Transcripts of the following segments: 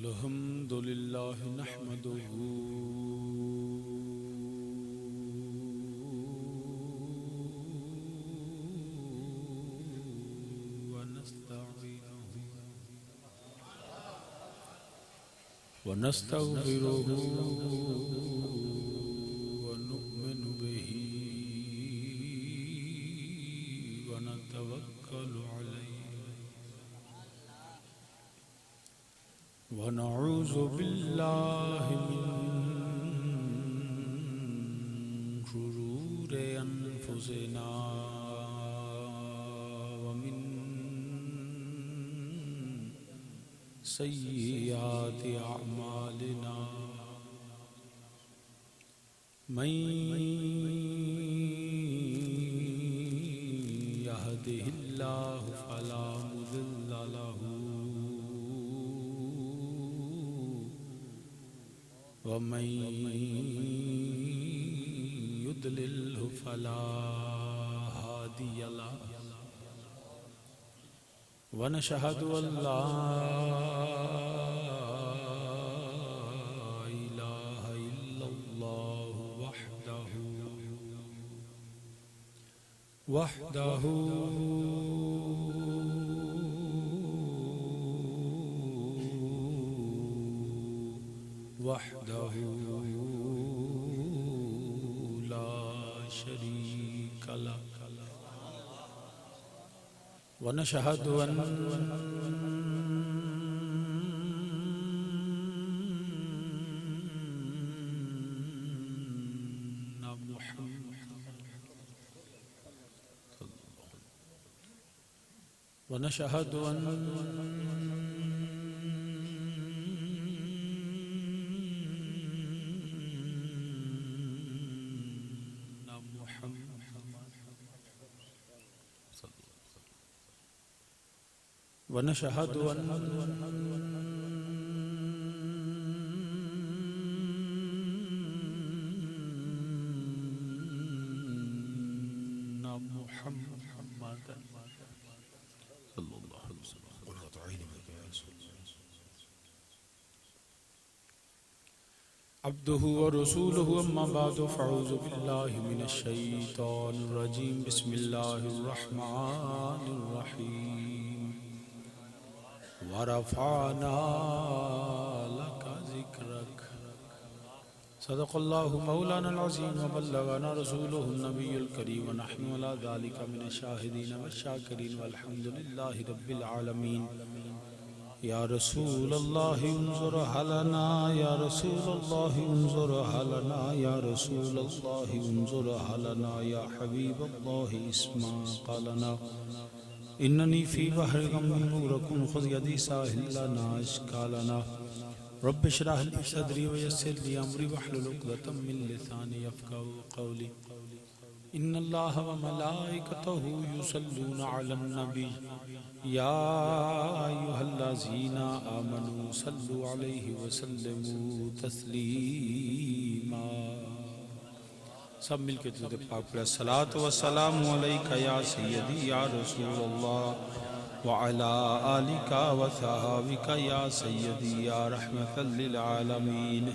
الحمد لله نحمده ونستغفره ونؤمن به ونتوكل عليه ونعوذ بالله من شرور أنفسنا ومن سيئات أعمالنا من يهده الله فلا مضل له ومن يضلله فلا هادي له ونشهد أن لا إله إلا الله وحده لا شريك له ونشهد أن ونشهد أن محمدا صلى الله عليه وسلم عبده ورسوله أما بعد فأعوذ بالله من الشيطان الرجيم بسم الله الرحمن الرحيم ورفعنا لك ذكرك صدق الله مولانا العظيم وبلغنا رسوله النبي الكريم ونحن على ذلك من الشاهدين والشاكرين والحمد لله رب العالمين يا رسول الله انظر لنا يا رسول الله انظر لنا يا رسول الله انظر لنا يا حبيب الله اسمع قالنا إنني في بحر غم مغرق خذ يدي ساحل لنا أشكالنا رب اشرح لي صدري ويسر لي أمري واحلل عقدة من لساني يفقهوا قولي إن الله وملائكته يصلون على النبي يا أيها الذين آمنوا صلوا عليه وسلموا تسليما سب مل کے درود پاک پڑھیں الصلاۃ والسلام علیک یا سیدی یا رسول اللہ وعلی آلک وصحابک یا سیدی یا رحمت للعالمین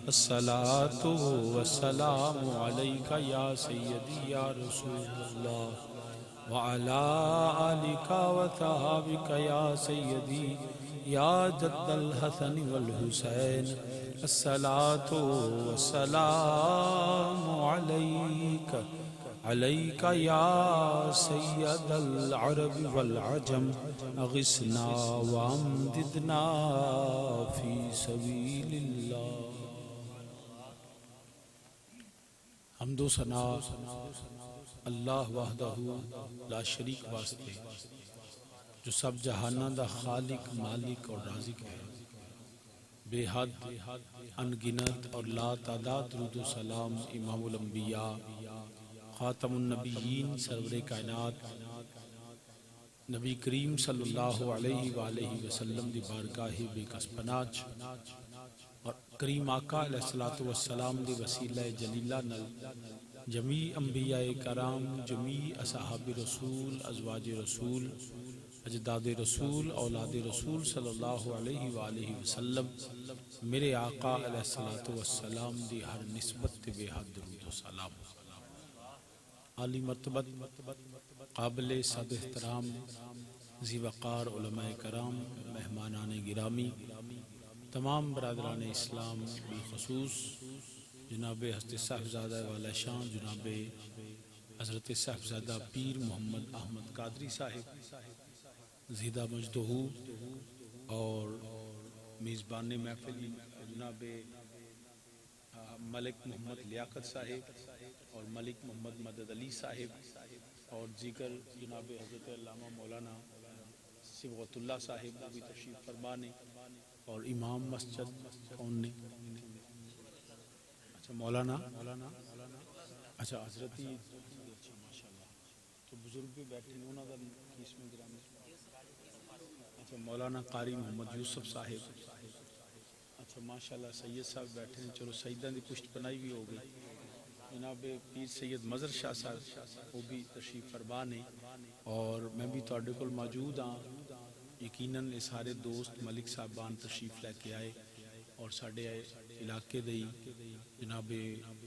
الصلاۃ والسلام علیک یا سیدی یا رسول اللہ وعلی آلک وصحابک یا سیدی یا جد الحسن والحسین الصلاة والسلام عليك يا سيد العرب والعجم أغثنا وامددنا في سبيل الله حمد و ثنا اللہ وحدہ لا شریک واسطے جو سب جہانہ دا خالق مالک اور رازق ہے بے حد انگنت اور لا تعداد درود و سلام امام الانبیاء خاتم النبیین سرور کائنات نبی کریم صلی اللہ علیہ وآلہ وسلم دی بارگاہ بے کس پناج اور کریم آقا علیہ السلام دی وسیلہ جلیلہ نل جمیع انبیاء کرام جمیع اصحاب رسول ازواج رسول اجداد رسول اولاد رسول صلی اللہ علیہ وآلہ وسلم میرے آقا علیہ الصلوۃ والسلام دی ہر نسبت تے بے حد درود و سلام۔ عالی مرتبت قابل صد احترام ذی وقار علماء کرام، مہمانان گرامی، تمام برادران اسلام، بالخصوص جناب حضرت صاحبزادہ والا شان جناب حضرت صاحبزادہ پیر محمد احمد قادری صاحب زیدہ مجدہ، اور میزبان محفل جناب ملک محمد لیاقت صاحب اور ملک محمد مدد علی صاحب، اور دیگر جناب حضرت علامہ مولانا صبغت اللہ صاحب بھی تشریف فرما نے، اور امام مسجد کون نے؟ اچھا مولانا، اچھا حضرت ماشاءاللہ تو بزرگ بھی بیٹھے ہیں، انہوں نے کس میں گرامی، اچھا مولانا قاری محمد یوسف صاحب، اچھا ماشاءاللہ سید صاحب بیٹھے ہیں، چلو سیدان دی پشت پناہی بھی ہو گئی، جناب پیر سید مظہر شاہ صاحب وہ بھی تشریف فرما نے، اور میں بھی تواڈے کول موجود ہاں۔ یقیناً یہ سارے دوست ملک صاحبان تشریف لے کے آئے، اور ساڈے علاقے دے جناب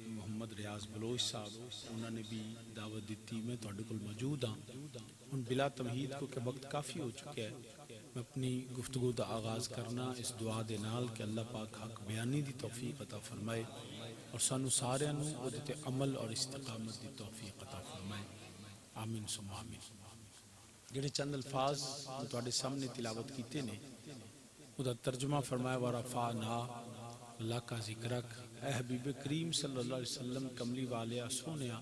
محمد ریاض بلوچ صاحب انہوں نے بھی دعوت دیتی، میں تواڈے کول موجود ہاں۔ ہن بلا تمہید کو کہ وقت کافی ہو چکا ہے، میں اپنی گفتگو دا آغاز کرنا اس دعا دے نال کہ اللہ پاک حق بیانی دی توفیق عطا فرمائے، اور سانو سارے نو اودے تے عمل اور استقامت دی توفیق عطا فرمائے، آمین ثم آمین۔ جڑے چند الفاظ تواڈے سامنے تلاوت کیتے نے، ادا ترجمہ فرمایا ورفعنا، اللہ کا ذکرک، اے حبیب کریم صلی اللہ علیہ وسلم کملی والیا سونیا،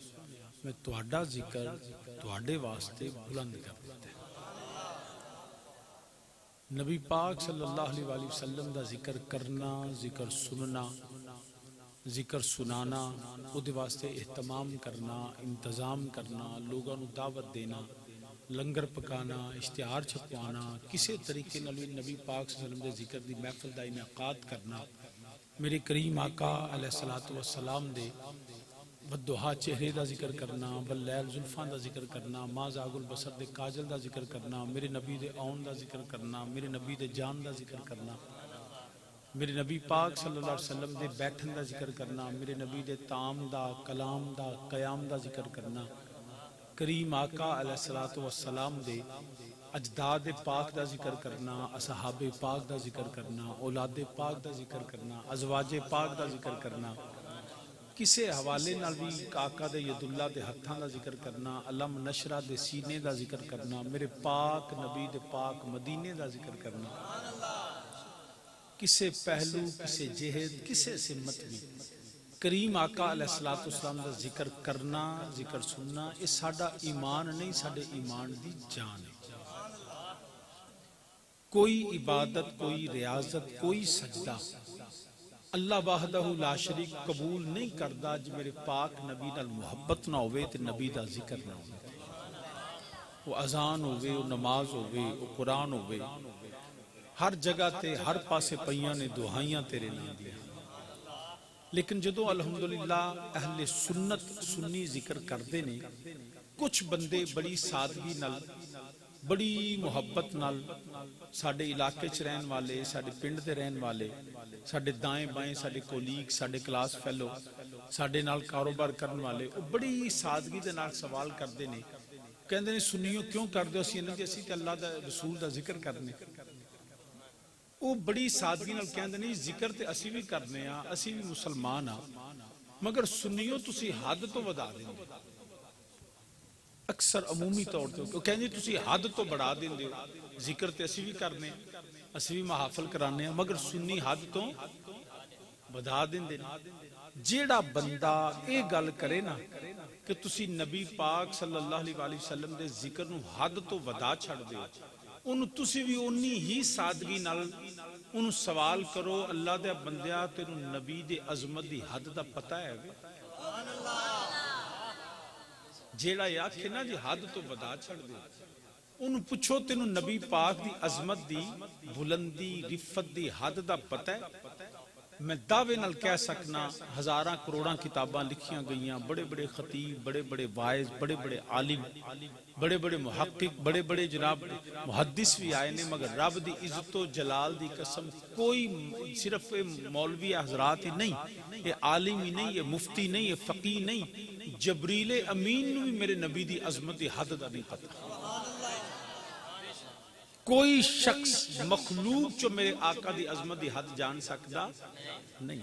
میں تواڈا ذکر تواڈے واسطے بلند کر دیتا ہے۔ نبی پاک صلی اللہ علیہ وآلہ وسلم دا ذکر کرنا، ذکر سننا، ذکر سنانا، او دے واسطے اہتمام کرنا، انتظام کرنا، لوگوں نو دعوت دینا، لنگر پکانا، اشتہار چھپوانا، کسی طریقے نبی پاک صلی اللہ علیہ وسلم دے ذکر دی محفل دا انعقاد کرنا، میرے کریم آقا علیہ الصلوۃ والسلام دے بدوہا چہرے دا ذکر کرنا، باللیل زلفاں دا ذکر کرنا، ما زاغ البصر دے کاجل دا ذکر کرنا، میرے نبی دے آن دا ذکر کرنا، میرے نبی دے جان دا ذکر کرنا، میرے نبی پاک صلی اللہ علیہ وسلم دے بیٹھن دا ذکر کرنا، میرے نبی دے تام دا، کلام دا، قیام دا ذکر کرنا، کریم آقا علیہ الصلوۃ والسلام دے اجداد پاک دا ذکر کرنا، اصحاب پاک دا ذکر کرنا، اولاد پاک دا ذکر کرنا، ازواج پاک دا ذکر کرنا، کسے حوالے نال بھی آقا دے ید اللہ دے ہتھاں دا ذکر کرنا، علم نشرہ دے سینے دا ذکر کرنا، میرے پاک نبی دے پاک مدینے دا ذکر کرنا، کسے پہلو، کسے جہد، کسے سمت بھی کریم آقا علیہ السلام دا ذکر کرنا، ذکر سننا، یہ ساڈا ایمان نہیں، ساڈے ایمان دی جان ہے۔ کوئی عبادت، کوئی ریاضت، کوئی سجدہ اللہ وحدہ لا شریک قبول نہیں کردا جو میرے پاک نبی نال محبت نہ ہوئے تے نبی دا ذکر نہ ہوئے، وہ اذان ہوئے، وہ نماز ہوئے، وہ قرآن ہوئے، ہر جگہ تے ہر پاسے پئیاں نے دعائیاں تیرے نام دیا، لیکن جدو الحمدللہ اہل سنت سنی ذکر کردے نے، کچھ بندے بڑی سادگی نال، بڑی محبت نال، ساڈے علاقے چ رہن والے، ساڈے پنڈ دے رہن والے، ساڈے دائیں بائیں، ساڈے کولیگ، ساڈے کلاس فیلو، ساڈے نال کاروبار کرن والے، وہ بڑی سادگی دے نال سوال کردے نے، کہندے نے سنیو کیوں کردے ہو؟ اسی تے اللہ دا رسول دا ذکر کرنے، وہ بڑی سادگی نال کہندے نہیں ذکر تے اسی بھی کرنے ہاں، اسی بھی مسلمان ہاں، مگر سنیو تسی حد تو ودا دیندے، اکثر عمومی طور تے وہ کہندے تسی حد تو بڑھا دیندے ہو، ذکر تے اسی بھی کرنے ہاں، اسی بھی محافل کرانے ہیں، مگر سنی حد تو ودا دیندے نے۔ جیڑا بندہ اے گل کرے نا کہ تسی نبی پاک صلی اللہ علیہ وآلہ وسلم دے ذکر نو حد تو ودا چھڑ دیو، انہوں تسی بھی انی ہی سادگی نال انہوں سوال کرو، اللہ دے بندیا تینوں نبی دے عظمت دی حد دا پتہ ہے وے؟ جیڑا یاکھے نا جی حد تو ودا چھڑ دیو، انہوں پوچھو تینوں نبی پاک دی عظمت دی بلندی رفت دی حد دا پتہ ہے؟ میں دعوے نال کہہ سکنا ہزاراں کروڑاں کتاباں لکھیاں گئیاں، بڑے بڑے خطیب، بڑے بڑے واعظ، بڑے بڑے عالم، بڑے بڑے محقق، بڑے بڑے جناب محدث بھی آئے نے، مگر رب دی عزت و جلال دی قسم کوئی صرف مولوی حضرات ہی نہیں، یہ عالم ہی نہیں، یہ مفتی نہیں، یہ فقی نہیں، جبریل امین نو بھی میرے نبی دی عظمت دی حد دا نہیں پتہ۔ کوئی شخص مخلوق جو میرے آقا دی عظمت دی حد جان سکتا نہیں۔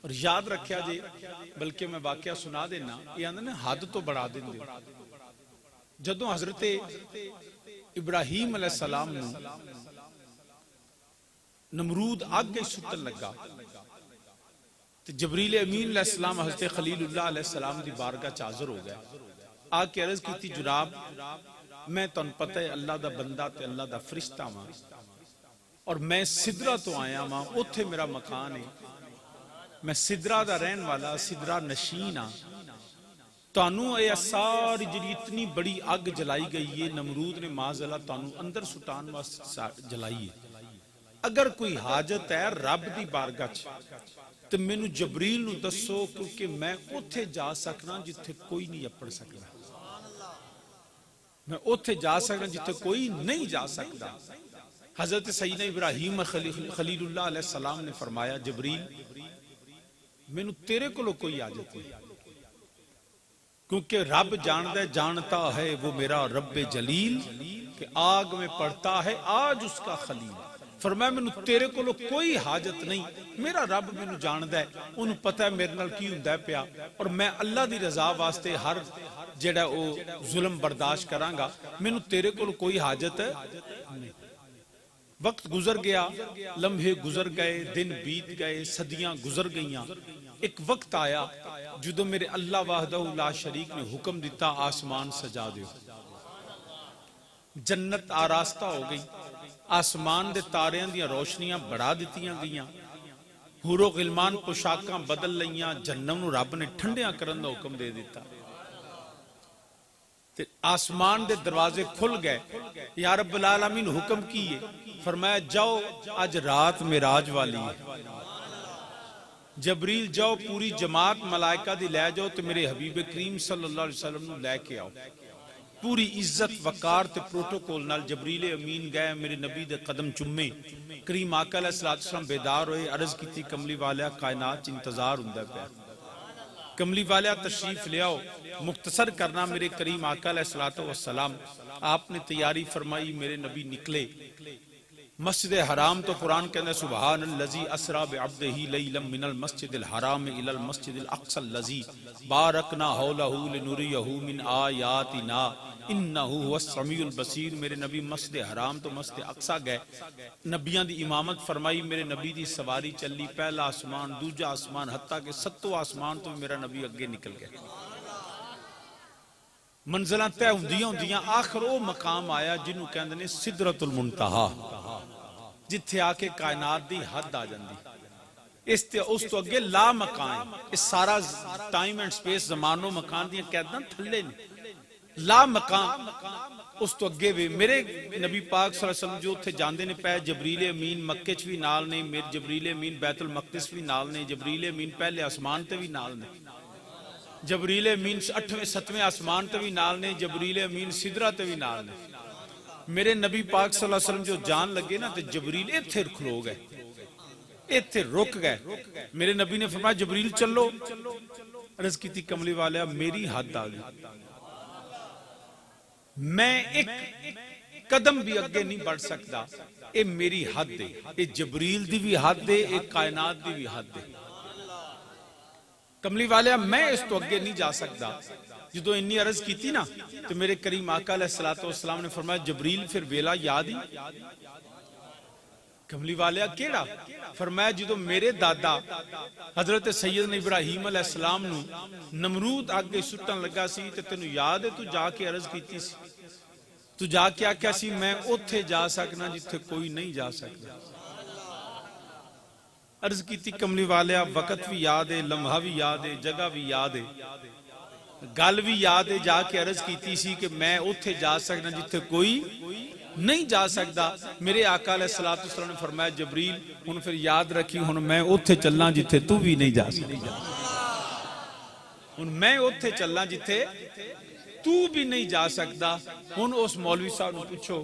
اور یاد رکھیا جی، بلکہ میں واقعہ سنا دینا، یہ آندھے نے حد تو بڑھا دیں دے۔ جدوں حضرت ابراہیم علیہ السلام نے نمرود آگے سٹن لگا، تو جبریل امین علیہ السلام حضرت خلیل اللہ علیہ السلام دی بارگاہ چازر ہو گئے، آ کے عرض کی تھی جناب میں تن پتہ ہے اللہ دا بندہ تے اللہ دا فرشتہ ماں، اور میں سدرہ تو آیا ماں، اتھے میرا مکان ہے، میں سدرہ دا رہن والا، سدرہ نشین ہاں، تانوں اے ساری جڑی اتنی بڑی اگ جلائی گئی ہے، نمرود نے معاذ اللہ تانوں اندر سٹان واسطے جلائی ہے، اگر کوئی حاجت ہے رب دی بارگاہ تو مینوں جبریل نو دسو، کیونکہ میں اتھے جا سکنا جتھے کوئی نہیں اپڑ سکتا، میں اتھے جا سکنا جتھے کوئی نہیں جا سکتا۔ حضرت سیدنا ابراہیم خلیل اللہ علیہ السلام نے فرمایا جبریل مینوں تیرے کو کوئی حاجت نہیں، کیونکہ رب جانتا ہے وہ میرا رب جلیل کہ آگ میں پڑتا ہے آج اس کا خلیل، فرمایا مینوں تیرے کو کوئی حاجت نہیں، میرا رب مینوں جاندا ہے، انہوں پتہ ہے میرے نال کی ہوندا ہے پیا، اور میں اللہ دی رضا واسطے ہر جڑا او ظلم برداشت کراں گا، مینوں تیرے کو کوئی حاجت نہیں۔ وقت گزر گیا، لمحے گزر گئے، دن بیت گئے، صدیاں گزر گئیاں، ایک وقت آیا جدو میرے اللہ وحدہ لا شریک نے حکم دیتا آسمان سجا دیو، جنت آراستہ ہو گئی، آسمان دے تاریاں دیاں روشنیاں بڑھا دیتیاں گئیاں، حور و غلمان پوشاکاں بدل لئیاں، جہنم نو رب نے ٹھنڈیاں کرن دا حکم دے دیتا، آسمان دے دروازے کھل گئے، یا رب العالمین حکم کیے، فرمایا جاؤ آج رات معراج والی ہے، جبریل جاؤ پوری جماعت ملائکہ دی لے جاؤ تو میرے حبیب کریم صلی اللہ علیہ وسلم لے کے آؤ، پوری عزت وقار تے پروٹوکول نال جبریل امین گئے، میرے نبی دے قدم چمے، کریم آقا علیہ السلام بیدار ہوئے، عرض کی تھی کملی والیا کائنات انتظار ہوندا پیا، کملی والیا تشریف لے آؤ، مختصر کرنا میرے کریم آقا علیہ السلام آپ نے تیاری فرمائی، میرے نبی نکلے مسجد حرام، تو قرآن کہنے سبحان الذی اسری بعبدہ لیلا من المسجد الحرام الی المسجد الاقصی الذی بارکنا حولہ لنریہ من آیاتنا انہ هو السمیع البصیر، میرے نبی مسجد حرام تو مسجد اقصی گئے، نبیان دی امامت فرمائی، میرے نبی دی سواری چلی، پہلا آسمان دوجا آسمان حتیٰ کہ ستو آسمان تو میرا نبی اگے نکل گئے، منزلہ طے ہوندیاں آخر وہ مقام آیا جنہوں کہندے نے سدرۃ المنتہا، جتھے آ کے کائنات دی حد آ جاندی، اس تو اگے لا مکان، اس سارا ٹائم اینڈ سپیس زمان و مکان دیا قیداں تھلے نہیں، لا مکان اس تو اگے بھی میرے نبی پاک صلی اللہ علیہ وسلم جو تھے جاندے نے پہ جبریل امین مکے چ بھی نال نے، میرے جبریل امین بیت المقدس بھی نال نے، جبریل امین پہلے آسمان تے بھی نال نے، جبریل امین 8ویں 7ویں آسمان تے بھی نال نے، جبریل امین سدرہ تے بھی نال نے، میرے نبی پاک صلی اللہ علیہ وسلم جو جان لگے نا تو جبریل ایتھے کھلو گئے، ایتھے رک گئے، میرے نبی نے فرمایا جبریل چلو، عرض کی تھی کملی والا میری حد آ گئی، میں ایک قدم بھی اگے نہیں بڑھ سکتا، اے میری حد دے، اے جبریل دی بھی حد دے، اے کائنات دی بھی حد دے، کملی والے میں اس تو اگے نہیں جا سکتا، جدو انی عرض کی تھی نا تو میرے کریم آقا علیہ السلام نے فرمایا جبریل پھر ویلا یاد ہی، کملی والیا کیڑا؟ فرمایا جدو میرے دادا حضرت سیدنا ابراہیم علیہ السلام نو نمرود آگے سٹن لگا سی تے تینو یاد ہے تو جا کے عرض کیتی سی، تو جا کے آکھیا سی میں اتھے جا سکنا جتھے کوئی نہیں جا سکتا، عرض کیتی کملی والیا وقت بھی یاد ہے، لمحہ بھی یاد ہے، جگہ بھی یاد ہے، گل بھی یاد ہے جا کے عرض کیتی سی کہ میں اتھے جا سکنا جتھے کوئی نہیں جا سکتا. میرے آقا علیہ السلام نے فرمایا جبریل ہن پھر یاد رکھی ہن میں اتھے چلنا جتھے تو بھی نہیں جا سکتا. ہن میں اتھے چلنا جتھے تو بھی نہیں جا سکتا. ہن اس مولوی صاحب نو پوچھو،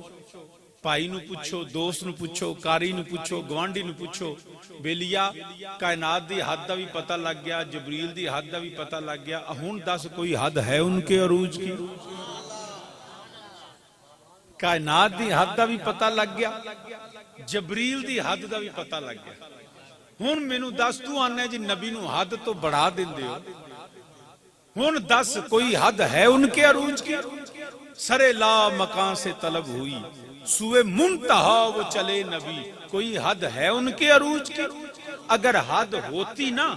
بھائی نو پوچھو، دوست نو پوچھو، کاری نو پوچھو، گوانڈی نو پوچھو، بیلیا کائنات دی حد دا بھی پتہ لگ گیا، جبریل دی حد دا بھی پتہ لگ گیا. ہن دس کوئی حد ہے ان کے عروج کی؟ کائنات دی حد دا بھی پتہ لگ گیا، جبریل دی حد دا بھی پتہ لگ گیا. ہن مینوں دس تو آنے جی نبی نو حد تو بڑھا دیندے ہو. ہن دس کوئی حد ہے ان کے عروج کی؟ سرے لا مکان سے طلب ہوئی، سوئے منتہا وہ چلے نبی. کوئی حد ہے ان کے عروج کی؟ اگر حد ہوتی نا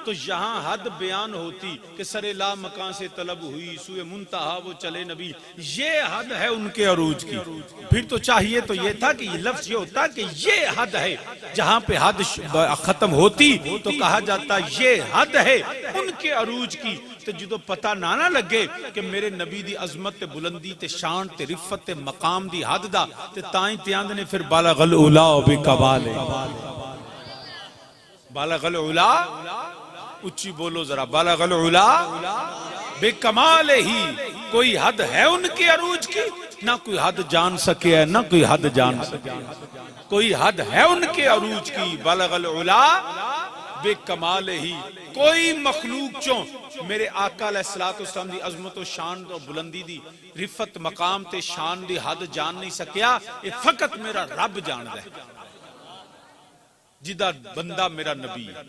تو یہاں حد بیان ہوتی کہ سرے لا مکان سے طلب ہوئی، سوئے منتہا وہ چلے نبی. یہ حد ہے ان کے عروج کی. پھر تو چاہیے تو یہ تھا کہ یہ لفظ یہ ہوتا کہ یہ حد ہے. جہاں پہ حد ختم ہوتی تو کہا جاتا یہ حد ہے ان کے عروج کی. تو جدو پتہ نہ لگے کہ میرے نبی دی عظمت تے بلندی تے شان تے رفت تے مقام دی حد دا تے تائیں تیاند نے پھر بالغ العلا بکمال. بالغ العلا اچھی بولو ذرا، بالغ العلا بکمال ہی. کوئی حد ہے ان کے عروج کی؟ نہ کوئی حد جان سکے ہے، نہ کوئی حد جان سکے. کوئی حد ہے ان کے عروج کی. بالغ العلا بکمال ہی. کوئی مخلوق چوں میرے آقا علیہ السلام دی عظمت و شان و بلندی دی رفت مقام تے شان دی حد جان نہیں سکیا. یہ فقط میرا رب جاندہ ہے، جدہ بندہ میرا نبی ہے.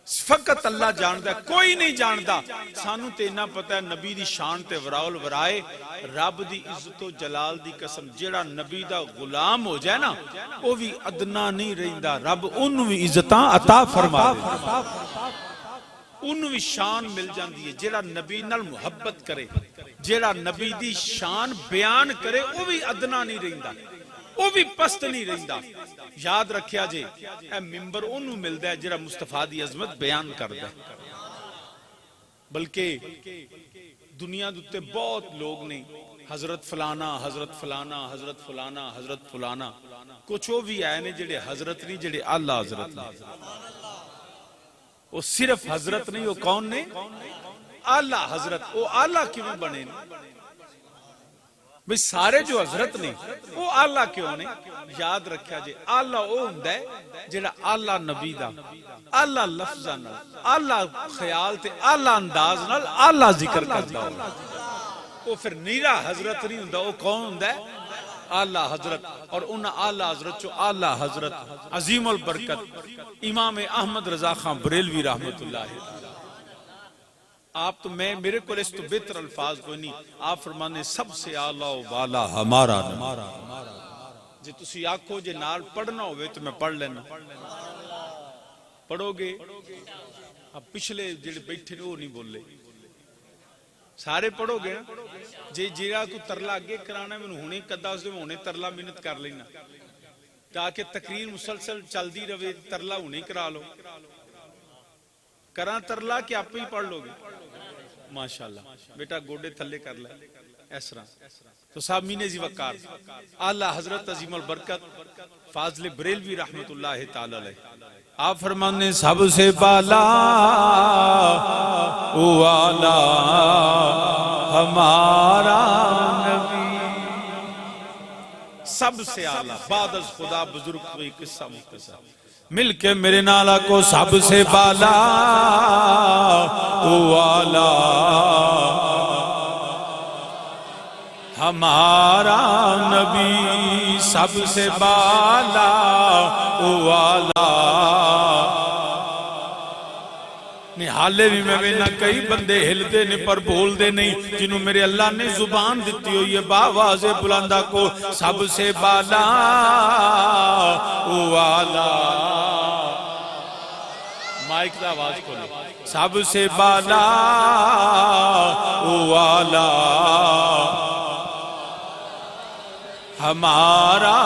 فقط اللہ جاندہ ہے، کوئی نہیں جاندہ. سانو تے انہا پتہ ہے نبی دی شان تے وراول ورائے. رب دی عزت و جلال دی قسم جیڑا نبی دا غلام ہو جائے نا وہ بھی ادنا نہیں رہندہ. رب انہوں بھی عزتاں عطا فرما دے، انہوں بھی شان مل جاندی ہے. جیڑا نبی نال محبت کرے، جیڑا نبی دی شان بیان کرے وہ بھی ادنا نہیں رہندہ، وہ بھی پست نہیں رہندہ. یاد رکھیا جے اے ممبر انہوں ملدا ہے جیڑا مصطفیٰ دی عظمت بیان کردا ہے. بلکہ دنیا دوتے بہت لوگ نہیں حضرت فلانا، حضرت فلانا، حضرت فلانا، حضرت فلانا. کچھ وہ بھی آئے نے جڑے حضرت نہیں، جڑے اللہ حضرت نہیں. وہ صرف حضرت نہیں، وہ کون نے؟ اللہ حضرت. وہ اللہ کیوں بنے نے؟ بھئی سارے جو حضرت نے وہ اللہ کیوں نے؟ یاد رکھیا جے اللہ وہ ہوندا ہے جڑا اللہ نبی دا اللہ لفظاں نال اللہ خیال تے اللہ انداز نال اللہ ذکر کردا ہو. وہ پھر نیرا حضرت نہیں ہوندا. وہ کون ہوندا ہے؟ اللہ حضرت. اور انہاں اللہ حضرت چو اللہ حضرت عظیم البرکت امام احمد رضا خان بریلوی رحمت اللہ. آپ تو میرے کو اس تو بہتر الفاظ کوئی نہیں. آپ فرمانے سب سے اعلیٰ و بالا ہمارا نبی. جی تسی آکھو جے نال پڑھنا ہوئے تو میں پڑھ لینا. پڑھو گے؟ اب پچھلے جڑے بیٹھے وہ نہیں بولے، سارے پڑھو گے نا. جے جیرا کو ترلا آگے کرانا ہے میں ہونے قدہ سے ہونے ترلا محنت کر لینا تاکہ تقریر مسلسل چل دی رہے. ترلا ہونے کرا لو، کران ترلا کہ آپ ہی پڑھ لو گے. ماشاءاللہ بیٹا گوڑے تھلے کر لے ایسرا. تو صاحب مینزی وقار اعلیٰ حضرت عظیم البرکت فاضل بریلوی رحمت اللہ تعالی علیہ آپ فرمانے سب سے بالا او اعلیٰ ہمارا نبی. سب سے اعلیٰ بعد از خدا بزرگ کوئی قصہ مختصر مل کے میرے نالا کو سب سے بالا او اعلیٰ ہمارا نبی. سب سے بالا او اعلیٰ. حالے بھی میں نہ کئی بندے ہلتے نے پر بول دے نہیں جنہوں میرے اللہ نے زبان دیتی ہوئی ہے باواز بلندہ کو سب سے بالا او اعلیٰ. مائک دا آواز کھولے. سب سے بالا او اعلیٰ ہمارا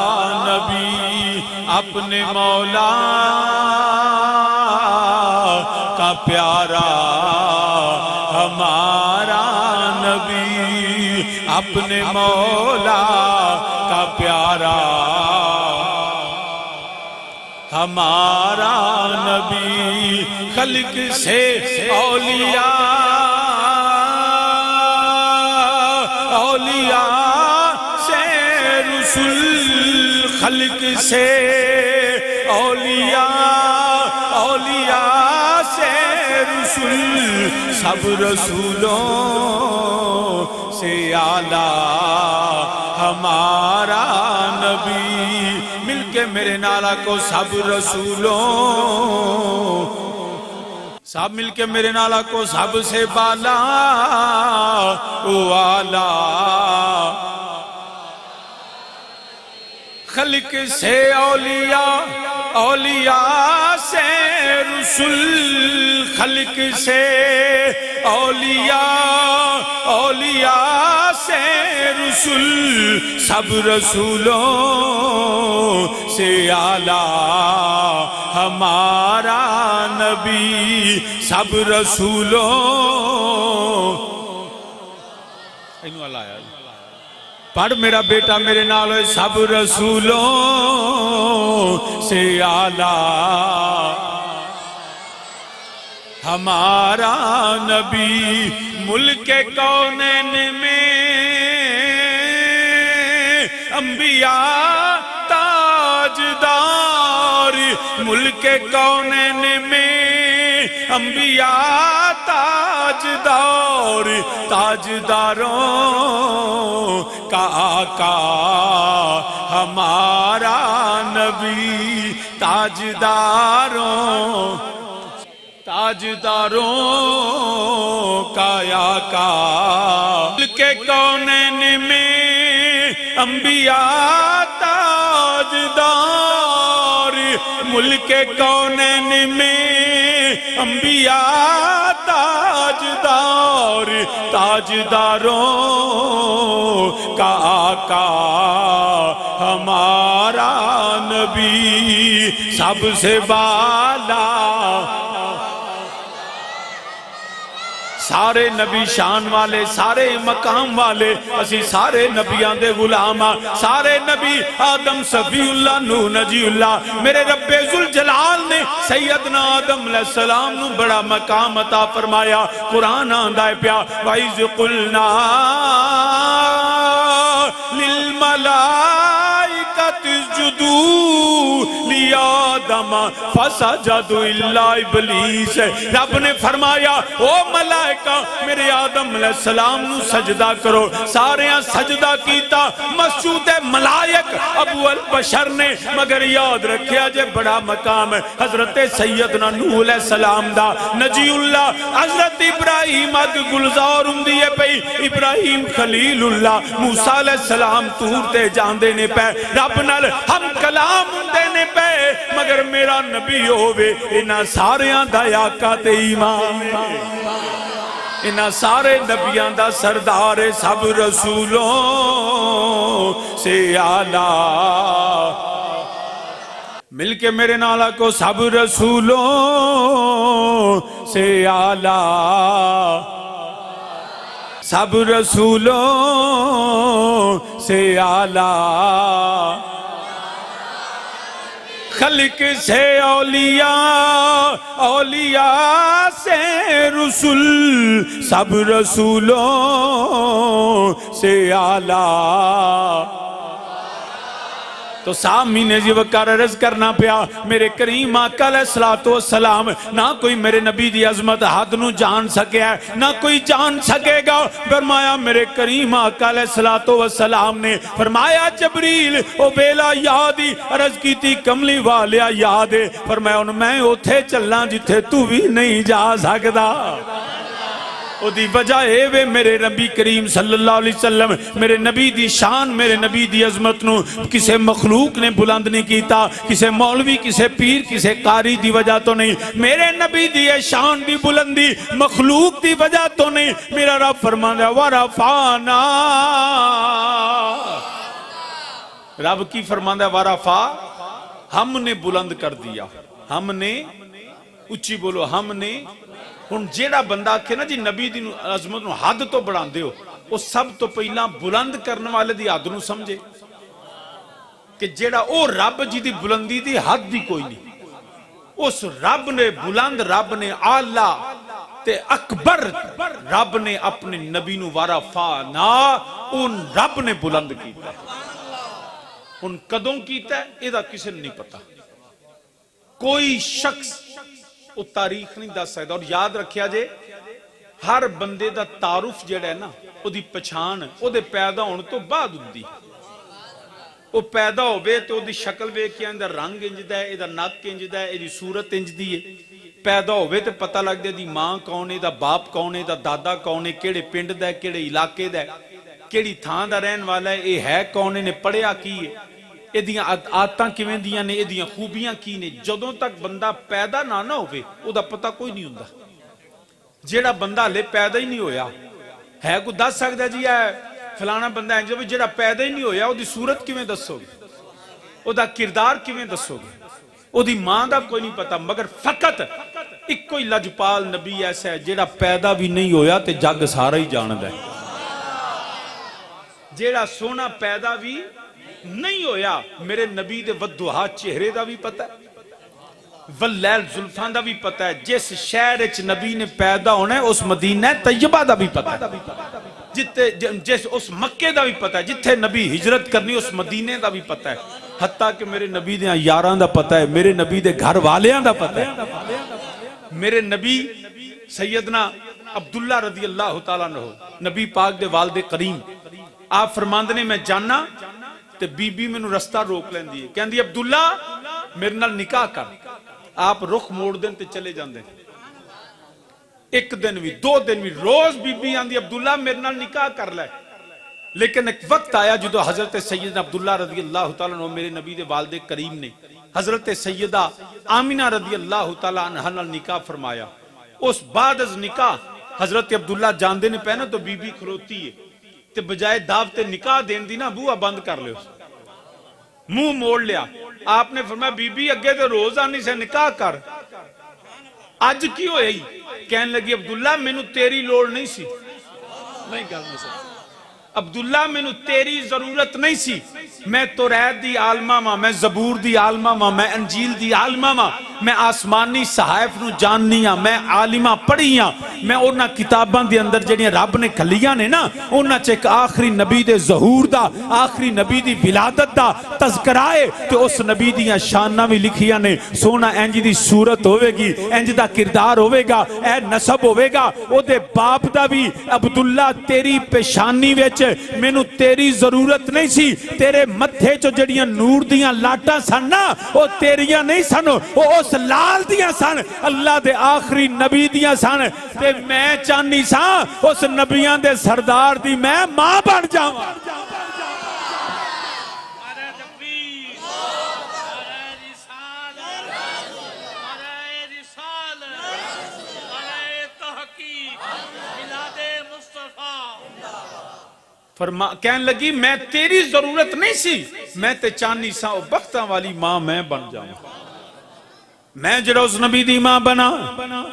نبی. اپنے مولا کا پیارا ہمارا اپنے مولا کا پیارا ہمارا نبی خلق سے اولیاء سے رسول خلق سے اولیاء سے رسول سب رسولوں سے اعلیٰ ہمارا نبی مل کے میرے نعرہ کو سب رسولوں سب مل کے میرے نعرہ کو سب سے بالا او اعلیٰ خلق سے اولیاء سے رسول خلق سے اولیاء سے رسول سب رسولوں سے اعلیٰ ہمارا نبی سب رسولوں پڑھ میرا بیٹا میرے نال ہوئے سب رسولوں سے اعلیٰ ہمارا نبی ملک کونین میں انبیاء تاجدار ملک کونین میں انبیاء تاجدار تاجداروں کا آقا ہمارا نبی تاجداروں کا آقا ملک کونین میں انبیاء تاجدار ملک کونین میں انبیاء تاجدار تاجداروں کا آقا ہمارا نبی سب سے بالا سارے نبی شان والے سارے مقام والے اسی سارے نبیان دے غلام سارے نبی آدم صفی اللہ نوح نجی اللہ میرے رب ذوالجلال نے سیدنا آدم علیہ السلام نو بڑا مقام عطا فرمایا قرآن آندہ پیا وَإِذْ قُلْنَا لِلْمَلَائِكَةِ اسْجُدُوا لِآدَمَ فَسَجَدُوا إِلَّا إِبْلِيسَ رب نے فرمایا او ملائکہ میرے آدم علیہ السلام نو سجدہ کرو ساریاں سجدہ کیتا مسجود ملائک ابو البشر نے مگر یاد رکھیا جے بڑا مقام ہے حضرت سیدنا نوح علیہ السلام دا نجی اللہ حضرت ابراہیم اگ گلزار اندیے پئی ابراہیم خلیل اللہ موسیٰ علیہ السلام تور تے جاندے نے پہ رب نال ہم کلام دینے پہ مگر میرا نبی ہووے انہاں ساریاں دا آقا تے ایمان انہاں سارے نبیان دا سردار سب رسولوں سے اعلیٰ مل کے میرے نالا کو سب رسولوں سے اعلیٰ سب رسولوں سے اعلیٰ خلق سے اولیاء سے رسول سب رسولوں سے اعلیٰ تو سامین جی وقار عرض کرنا پیا میرے کریم آقا علیہ السلام نہ کوئی میرے نبی دی عظمت حد نو جان سکے ہے نہ کوئی جان سکے گا فرمایا میرے کریم آقا علیہ السلام نے فرمایا جبریل او بیلا یادی عرض کی تھی کملی والیا یاد ہے فرمایا ان میں اتھے چلنا جتھے تو بھی نہیں جا سکتا او دی وجہ اے وے میرے نبی کریم صلی اللہ علیہ وسلم میرے نبی دی شان میرے نبی دی عظمت نو کسے مخلوق نے بلند نہیں کیتا کسے مولوی کسے پیر کسے قاری دی وجہ تو نہیں میرے نبی دی شان دی بلندی مخلوق دی وجہ تو نہیں میرا رب فرمانا ورفعنا رب کی فرمانا ورفع ہم نے بلند کر دیا ہم نے اچھی بولو ہم نے ہن جیڑا بندہ کہ نا جی نبی دی عظمت نو حد تو بڑھان دیو وہ سب تو پہلا بلند کرنے والے دی حد نو سمجھے کہ جیڑا او رب جی دی بلندی دی حد دی کوئی نہیں، اس رب نے بلند، رب نے آلہ تے اکبر رب نے اپنے نبی نو ورفعنا، ان رب نے بلند کیتا ہے۔ ان قدوں کیتا ہے یہ کسی نے نہیں پتا، کوئی شخص وہ تاریخ نہیں دس سکتا۔ اور یاد رکھیا جے ہر بندے دا تعارف جڑا ہے نا، وہ دی پہچان وہ دے پیدا ہونے تو بعد ہوندی، وہ پیدا ہوئے تو دی شکل ویکھیا دا رنگ انجدا ہے، دا نک انجدا ہے، دی صورت انجدی ہے، پیدا ہوئے تو پتہ لگ دے دی ماں کون ہے، دا باپ کون ہے، دا دادا کون ہے، کیڑے پنڈ دا ہے، کیڑے علاقے دا ہے، کیڑی تھان دا رہن والا ہے، اے ہے کون نے پڑھیا کی ہے، اے دیاں عادتاں کیویں دیاں نے، اے دیاں خوبیاں کی نے۔ جدوں تک بندہ پیدا نہ ہوئے او دا پتہ کوئی نہیں ہوندا۔ جیڑا بندہ لے پیدا ہی نہیں ہویا ہے کوئی دس سکدا جی ہے فلانا بندہ ہے جو جیڑا پیدا ہی نہیں ہویا او دی صورت کیویں دسو گے، او دا کردار کیویں دسو گے، او دی ماں دا کوئی نہیں پتا۔ مگر فقط ایک کوئی لجپال نبی ایسا ہے جیڑا پیدا بھی نہیں ہویا تے جگ سارا ہی جاندا ہے، جیڑا سونا پیدا بھی نہیں ہویا، میرے نبی دے ودھوہا چہرے دا بھی پتہ ہے، واللیل زلفان دا بھی پتہ ہے، جس شہر اچ نبی نے پیدا ہونا ہے اس مدینہ طیبہ دا بھی پتہ ہے، جس اس مکے دا بھی پتہ ہے، جتھے نبی ہجرت کرنی اس مدینے دا بھی پتہ ہے، حتیٰ کہ میرے نبی دے یاراں دا پتہ ہے، میرے نبی دے گھر والیاں دا پتہ ہے۔ میرے نبی سیدنا عبداللہ رضی اللہ تعالیٰ عنہ نبی پاک دے والد کریم آپ فرماندے نے میں جاننا تے بی بی میں نو رستہ روک لین دی کہن دی عبداللہ میرے نال نکاح کر، آپ رخ موڑ دیں تے چلے جان دیں، ایک دن بھی دو دن بھی روز بی بی آن دی عبداللہ میرے نال نکاح کر لے۔ لیکن ایک وقت آیا جدو حضرت سیدنا عبداللہ رضی اللہ تعالیٰ عنہ میرے نبی دے والد کریم نے حضرت سیدہ آمینہ رضی اللہ تعالیٰ عنہ نال نکاح فرمایا۔ اس بعد از نکاح حضرت عبداللہ جاندے نے پہنا تو بی بی کھلوتی ہے تے بجائے دعوت نکاح دین دی نا بوہ بند کر لے، منہ موڑ لیا۔ آپ نے فرمایا بی بی اگے تو روز آنی سے نکاح کر، آج کی ہوئے ہی کہنے لگی عبداللہ میں نو تیری لوڑ نہیں سی، نہیں کرنے سے عبداللہ میں نو تیری ضرورت نہیں سی، میں توریت دی عالمہ ماں، میں زبور دی عالمہ ماں، میں انجیل دی عالمہ ماں، میں آسمانی صحائف نو جاننی ہاں، میں عالمہ پڑھی ہاں، میں اونا کتاباں دی اندر جڑیاں رب نے کھلیاں نے نا اونا چیک آخری نبی دے ظہور دا، آخری نبی دی ولادت دا تذکرائے تو اس نبی دیاں شانہ بھی لکھیاں نے، سونا انج دی صورت ہوئے گی، انج دا کردار ہوئے گا، اے نسب ہوئے گا، او دے باپ دا بھی عبداللہ تیری پیشانی ویچ میں نو تیری ضرورت نہیں سی، تیرے متھے چو جڑیاں نور دیاں لاٹاں سن نا او تیریاں نہیں سن، او اس لال دیاں سن، اللہ دے آخری نبی دیاں سن، تے میں چاہنی سا اس نبیاں دے سردار دی میں ماں بن جاؤں۔ کہنے لگی میں تیری ضرورت نہیں سی، میں تے چاہنی سا او بختاں والی ماں میں بن جاؤں، میں جڑا اس نبی دی ماں بنا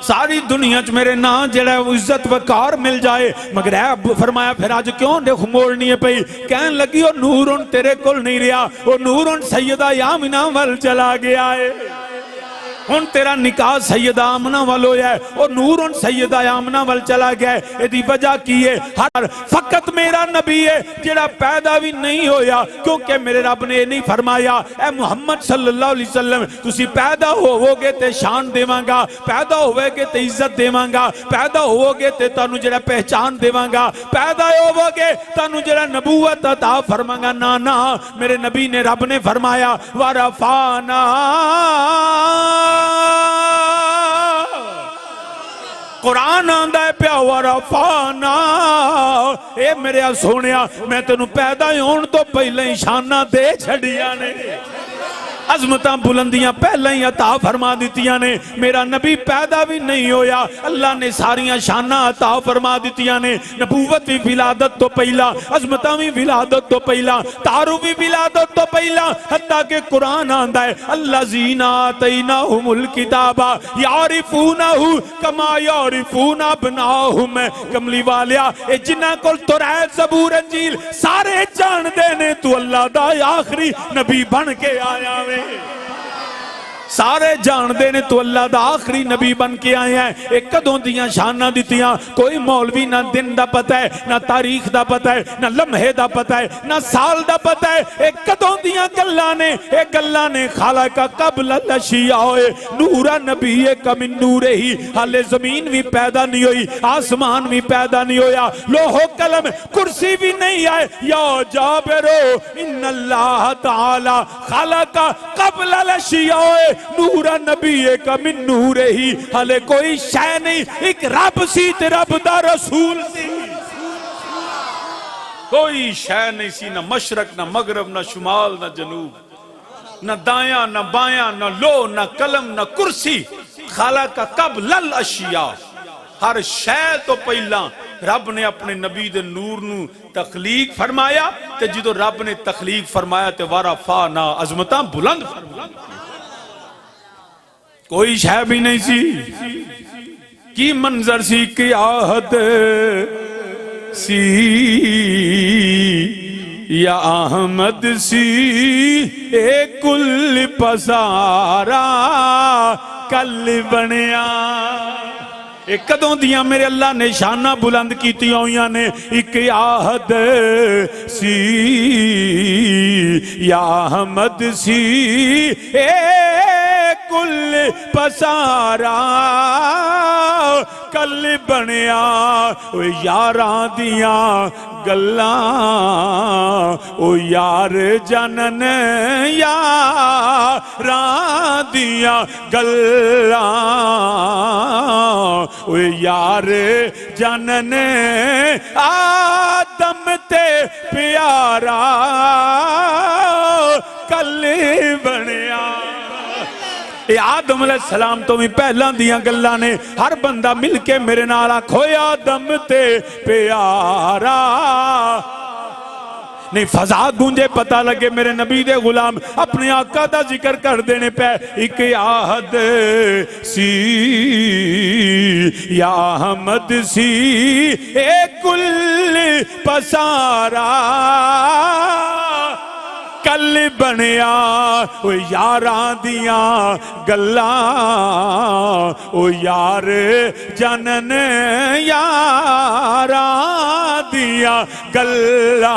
ساری دنیا چ میرے نا جڑا عزت وقار مل جائے، مگر اے فرمایا پھر آج کیوں دیکھ موڑنی ہے پئی، کہنے لگی او نور ان تیرے کل نہیں رہا، او نور ان سیدہ آمنہ وال چلا گیا ہے، ان تیرا نکاح سیدہ آمنہ وال ہویا ہے، اور نور ان سیدہ آمنہ وال چلا گیا ہے، ایدی وجہ کی ہے ہر فقط میرا نبی ہے جڑا پیدا بھی نہیں ہویا، کیونکہ میرے رب نے نہیں فرمایا اے محمد صلی اللہ علیہ وسلم تسی پیدا ہوگے تے شان دیواں گا، پیدا ہوئے گے تے عزت دیواں گا، پیدا ہوگے تے تانوں جڑا پہچان دیواں گا، پیدا ہوگے تانوں جڑا نبوت عطا فرماں گا، نا میرے نبی نے رب نے فرمایا ورفعنا قرآن آندہ ہے پیا ورفعنا، اے میرے سونیا میں تینوں پیدا ہون تو پہلے شانہ دے چھڑیا نے، عظمتاں بلندیاں پہلے ہی عطا فرما دیتیاں نے. میرا نبی پیدا بھی نہیں ہویا, اللہ نے ساریاں شانہ عطا فرما دیتیاں نے. نبوت بھی ولادت تو پہلا, عظمتاں بھی ولادت تو پہلا, تعارف بھی ولادت تو پہلا. حتیٰ کہ قرآن آندہ ہے الذین آتیناہم الکتاب یعرفونہ کما یعرفون ابناہم. کملی والیا اے جنہ کول توریت زبور انجیل سارے جان دینے تو اللہ دا آخری نبی بن کے آیا وے. سارے جان دینے تو اللہ دا آخری نبی بن کے آئے ہیں. ایک کدوں دیاں شانہ دیتیاں, کوئی مولوی نہ دن دا پتہ ہے, نہ تاریخ دا پتہ ہے, نہ لمحے دا پتہ ہے, نہ سال دا پتہ ہے. ایک کدوں دیاں گلہ نے, ایک گلہ نے خالق قبل الاشیاء نورا نبی کا من نور ہی. حالے زمین بھی پیدا نہیں ہوئی, آسمان بھی پیدا نہیں ہویا, لوح و قلم کرسی بھی نہیں آئے. یا جابرو ان اللہ تعالی خالق قبل الاشیاء نورا نبی کا من نور ہی. حالے کوئی شے نہیں, ایک رب سی تے رب دا رسول سی. کوئی شے نہیں سی, نہ مشرق نہ مغرب نہ شمال نہ جنوب, نہ دایاں نہ بایاں, نہ لو نہ قلم نہ کرسی. خالق قبل الاشیاء, ہر شے تو پہلا رب نے اپنے نبی دے نور نو تخلیق فرمایا. تے جدو رب نے تخلیق فرمایا تے ورفعنا عظمتاں بلند فرمایا. کوئی شے بھی نہیں سی. کی منظر سی, کی آہد سی, یا احمد سی, اے کل پسارا کل بنیا. ایک کدوں دیاں میرے اللہ نے شانہ بلند کیتی ہوئیاں نے. ایک آہد سی, یا احمد سی, اے کل پسارا کل بنیا. او یاراں دیاں گلاں, او یار جانن یاراں دیاں گلاں, او یار جانن آدم تے پیارا کل بنیا. اے آدم علیہ السلام تو بھی پہلا دیاں گلاں نے. ہر بندہ مل کے میرے نال آکھو آدم تے پیارا. نہیں فضا گونجے پتہ لگے میرے نبی دے غلام اپنے آقا دا ذکر کر دینے پہ. ایک آہد سی, یا احمد سی, اے کل پسارا کل بنیا. او یاراں دیاں گلاں, او یار جانن یاراں دیاں گلاں,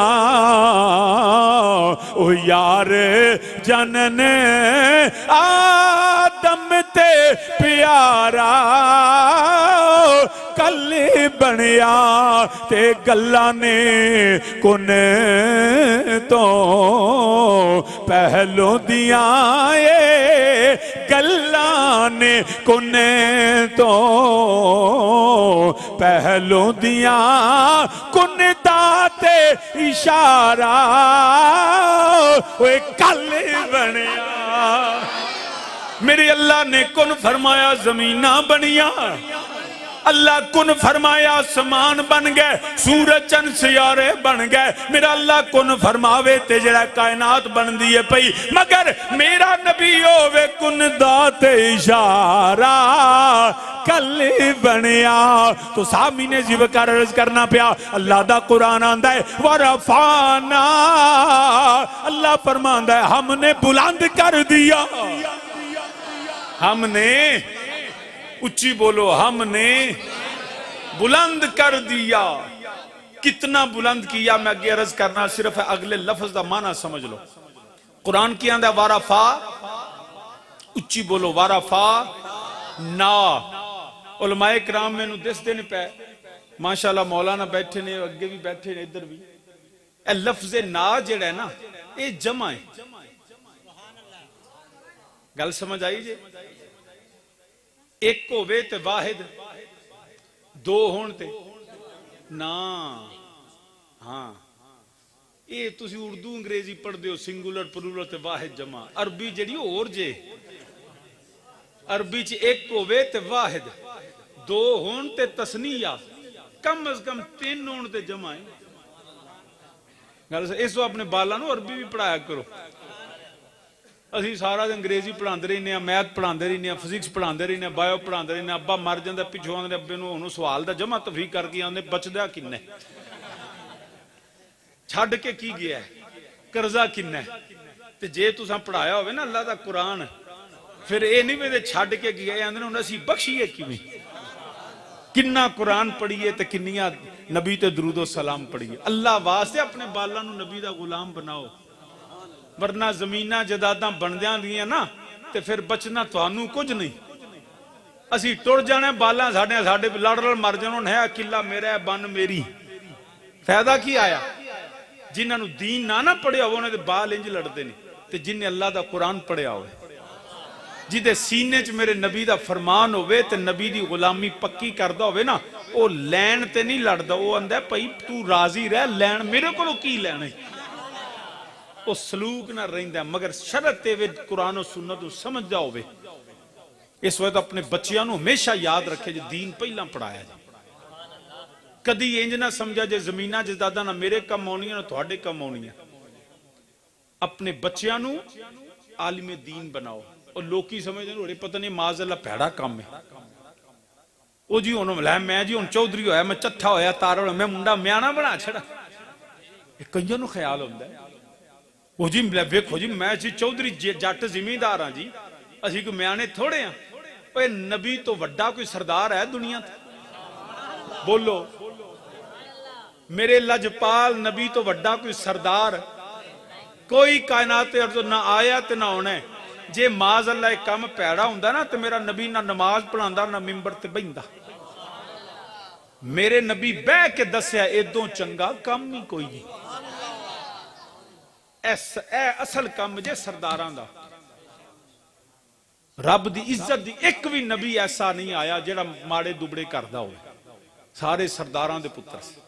او یار جانن آدم تے پیارا کل بنیا. تے گلاں نے کن تو پہلو دیاں, اے گلاں نے کن تو پہلو دیاں, کن داتے اشارہ اے کل بنیا. میرے اللہ نے کن فرمایا زمیناں بنیا, اللہ کن فرمایا آسمان بن گئے, سورج چند سیارے بن گئے. میرا اللہ کن فرماوے تے جڑا کائنات بن دیئے پئی. مگر میرا نبی ہووے کن دات اشارہ کل بنیا. تو سامین ذکر عرض کرنا پیا. اللہ دا قرآن آندہ ہے ورفعنا, اللہ فرماندہ ہے ہم نے بلند کر دیا. ہم نے, اچھی بولو, ہم نے بلند کر دیا. کتنا بلند کیا میں اگے عرض کرنا, صرف اگلے لفظ دا معنی سمجھ لو. قرآن کی آندہ وارفا, اچھی بولو, وارفا نا. علماء کرام میں نو دس دینے پہ ماشاءاللہ مولانا بیٹھے نے, اگے بھی بیٹھے نے, ادھر بھی. اے لفظ نا جڑا ہے نا, اے جمع ہے. گل سمجھ آئی جے؟ ایک ہووے تے واحد, دو ہون تے نا. ہاں یہ تسی اردو انگریزی پڑھ دیو سنگولر پلورل تے واحد جمع، عربی جڑی اور جے عربی چ ایک ہوے تے واحد، دو ہون تے تسنیہ، کم از کم تین ہون تے جمع ہے۔ اس اپنے بالا نو عربی بھی پڑھایا کرو۔ اسی سارا دن انگریزی پڑھاندے رہنے ہیں، میتھ پڑھاندے رہنے ہیں، فزکس پڑھاندے رہنے ہیں، بایو پڑھاندے رہنے ہیں، ابا مر جاندا پچھوں آندے ابے نو ہن سوال دا جمع تفریق کر کے آندے بچدا کنے، چھڈ کے کی گیا ہے، قرضہ کنے۔ تے جے تساں پڑھایا ہوئے نا اللہ دا قرآن، پھر اے نہیں وے چھڈ کے گئے آندے ہن اسی بخشیے کیویں؟ کنا قرآن پڑھیے تے کنیاں نبی تے درود و سلام پڑھیے۔ اللہ واسطے اپنے بالاں نو نبی دا غلام بناؤ، ورنہ زمیناں جداداں بن جاندیاں نا تے پھر بچنا تانوں کچھ نہیں۔ اسی ٹر جانے بالاں ساڈے لڑ لڑ مر جان، ہے قلعہ میرا ہے بن میری، فائدہ کی آیا؟ جنہاں نو دین نہ پڑھیا ہوئے انہاں دے بال انج لڑدے نے، تے جن نے اللہ دا قرآن پڑھیا ہوئے، جدے سینے چ میرے نبی دا فرمان ہوئے تے نبی دی غلامی پکی کردہ ہوئے نا، او لین تے نہیں لڑدا، او اندہ پئی تو راضی رہ، لین میرے کو کی لینے، او سلوک نہ رہندہ، مگر شرط تے وے قرآن و سنت سمجھدا ہوئے۔ اس وقت اپنے بچیاں نو ہمیشہ یاد رکھے جو دین پہلا پڑھایا جائے، کدی انج نہ سمجھا جے زمینہ جدادہ نہ میرے کم ہونی ہے نہ تھوڑے کم ہونی ہے۔ اپنے بچیاں نو عالم دین بناؤ، اور لوکی سمجھتے ہیں پتہ نہیں معاذ اللہ پیڑا کام ہے، او جی انہوں ملائے میں جی ان چودھری ہویا، میں چٹھا ہویا، تارا ہویا، میں منڈا میانا بنا چھڑا، ایک کنجر نو خیال ہوندہ ہے، او جی ویکھو جی میں جی چودھری جٹ زمیندار ہاں جی، اسی کو میانے تھوڑے ہیں، اے نبی تو وڈا کوئی سردار ہے دنیا تھا، بولو میرے لجپال نبی تو وڈا کوئی سردار، کوئی کائنات ارض نہ آیا تے نہ ہونے، جے معاذ اللہ ایک کام پیڑا ہوندہ نا تو میرا نبی نہ نماز پڑھاندہ نہ ممبر تے بہندہ، میرے نبی بے کے دسیا ایدوں چنگا کام نہیں کوئی نہیں، اے اصل کام مجھے سرداران دا، رب دی عزت دی ایک بھی نبی ایسا نہیں آیا جیڑا ماڑے دبڑے کردہ ہوئے، سارے سرداران دے پتر سے۔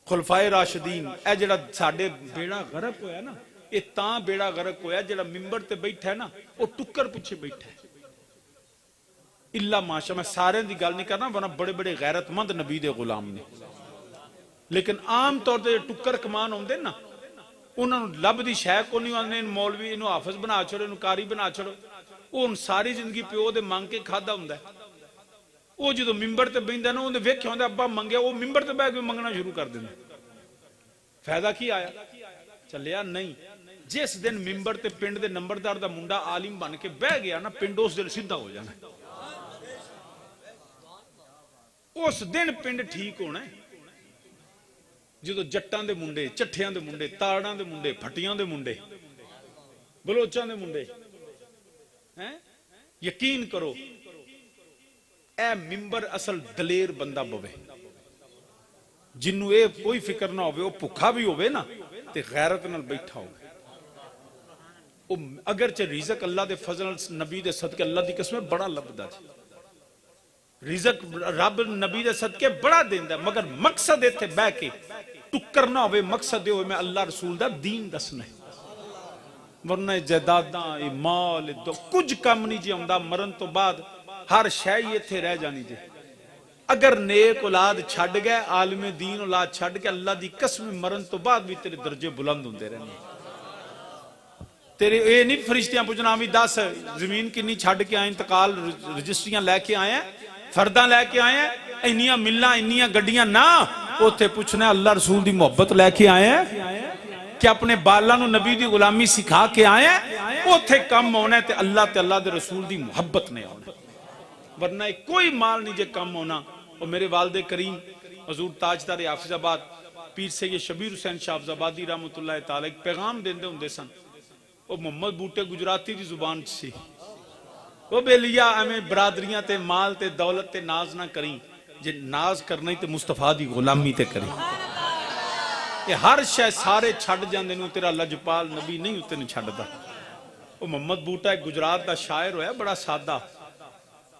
خلفائے راشدین اے جڑا ساڑے بیڑا غرق ہویا نا، یہ تاں بیڑا غرق ہویا جڑا ممبر تے بیٹھا ہے نا وہ ٹکر پچھے بیٹھا ہے، اللہ ماشاء میں سارے دی گل نہیں کرنا ورنہ بڑے بڑے غیرت مند نبی دے غلام نے، لیکن عام طور تے ٹکر کمان ہوندے نا انہوں نے لب دی شے کو نہیں آنے مولوی انہوں حافظ بنا چھوڑے انہوں کاری بنا چھوڑے، وہ ان ساری زندگی پیو دے مانگ کے کھادا ہوندہ ہے، وہ جدو ممبر تے بیندہ نا انہیں ویکھے ہوندہ ابا منگیا وہ ممبر تے بیٹھ کے منگنا شروع کر دینا، فائدہ کی آیا؟ چلیا نہیں، جس دن ممبر تے پنڈ دے نمبردار دا منڈا عالم بن کے بہ گیا نا پنڈ اس دن سیدھا ہو جانا، اس دن پنڈ ٹھیک ہونا ہے، جدو جٹاں دے منڈے، چٹھیاں دے منڈے، تاڑاں دے منڈے، پھٹیاں دے منڈے، بلوچاں دے منڈے، یقین کرو اے ممبر اصل دلیر بندہ بوے، جنہوں اے کوئی فکر نہ ہوئے، وہ پکھا بھی ہوئے نا تے غیرت نال بیٹھا ہوئے، اگرچہ رزق اللہ دے فضل نبی دے صدقے اللہ دی قسمیں بڑا لبدا جی، رزق رب نبی دے صدقے بڑا دیندہ ہے، مگر مقصد ہے تھے بے کے ٹکر نہ ہوئے، مقصد ہے ہوئے میں اللہ رسول دا دین دسنا ہے، ورنہ جائیداداں مال دو کچھ کم نہیں جی ہوندہ، مرن تو بعد ہر شے یہ تھے رہ جانی دے، اگر نیک اولاد چھڑ گئے عالم دین اولاد چھڑ گئے اللہ دی قسم مرن تو بعد بھی تیرے درجے بلند ہوندے رہنے، تیرے اے نہیں فرشتیاں پوچھنا ہمیں 10 زمین کی نہیں چھڑ کے آئیں، انتقال رجسٹریاں لے کے آئے ہیں، فرداں لے کے آئے ہیں، انیاں ملنا انیاں گڈیاں نہ، وہ تھے پوچھنا اللہ رسول دی محبت لے کے آئے ہیں کہ اپنے بالانو نبی دی غلامی سکھا کے آئے ہیں، وہ تھے کم ہونے تے اللہ دے رسول دی محبت نہیں ہونے، ورنہ کوئی مال نہیں جے کم ہونا۔ اور میرے والد کریم حضور تاجدار حافظ آباد پیر سید شبیر حسین شاہفز آبادی رحمت اللہ تعالی ایک پیغام دیندے ہوندے سن، وہ محمد بوٹے گجراتی دی زبان سے، وہ بے لیا ہمیں برادریاں تے مال تے دولت تے ناز نہ کریں، جے ناز کرنا ہی تے مصطفیٰ دی غلامی تے کریں، یہ ہر شے سارے چھڑ جاندے نو تیرا لجپال نبی نہیں ہوتے نہیں چھڑ دا۔ وہ محمد بوٹا ایک گجرات دا شاعر ہویا بڑا سادہ،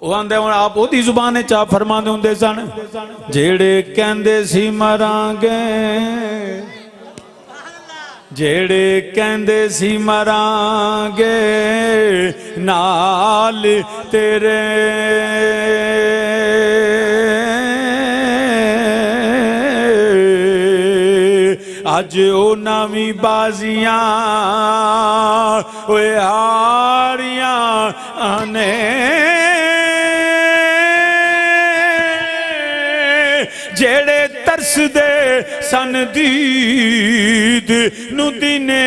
وہ آندے ہوں آپ وہ دی زبانے چاہ فرما دے ہوندے سن، جیڑے کہندے سی مرانگے جیڑے کہندے سی مرانگے نال تیرے اج او نامی بازیاں اوے ہاریاں آنے جیڑے ترس دے سن دید نو دینے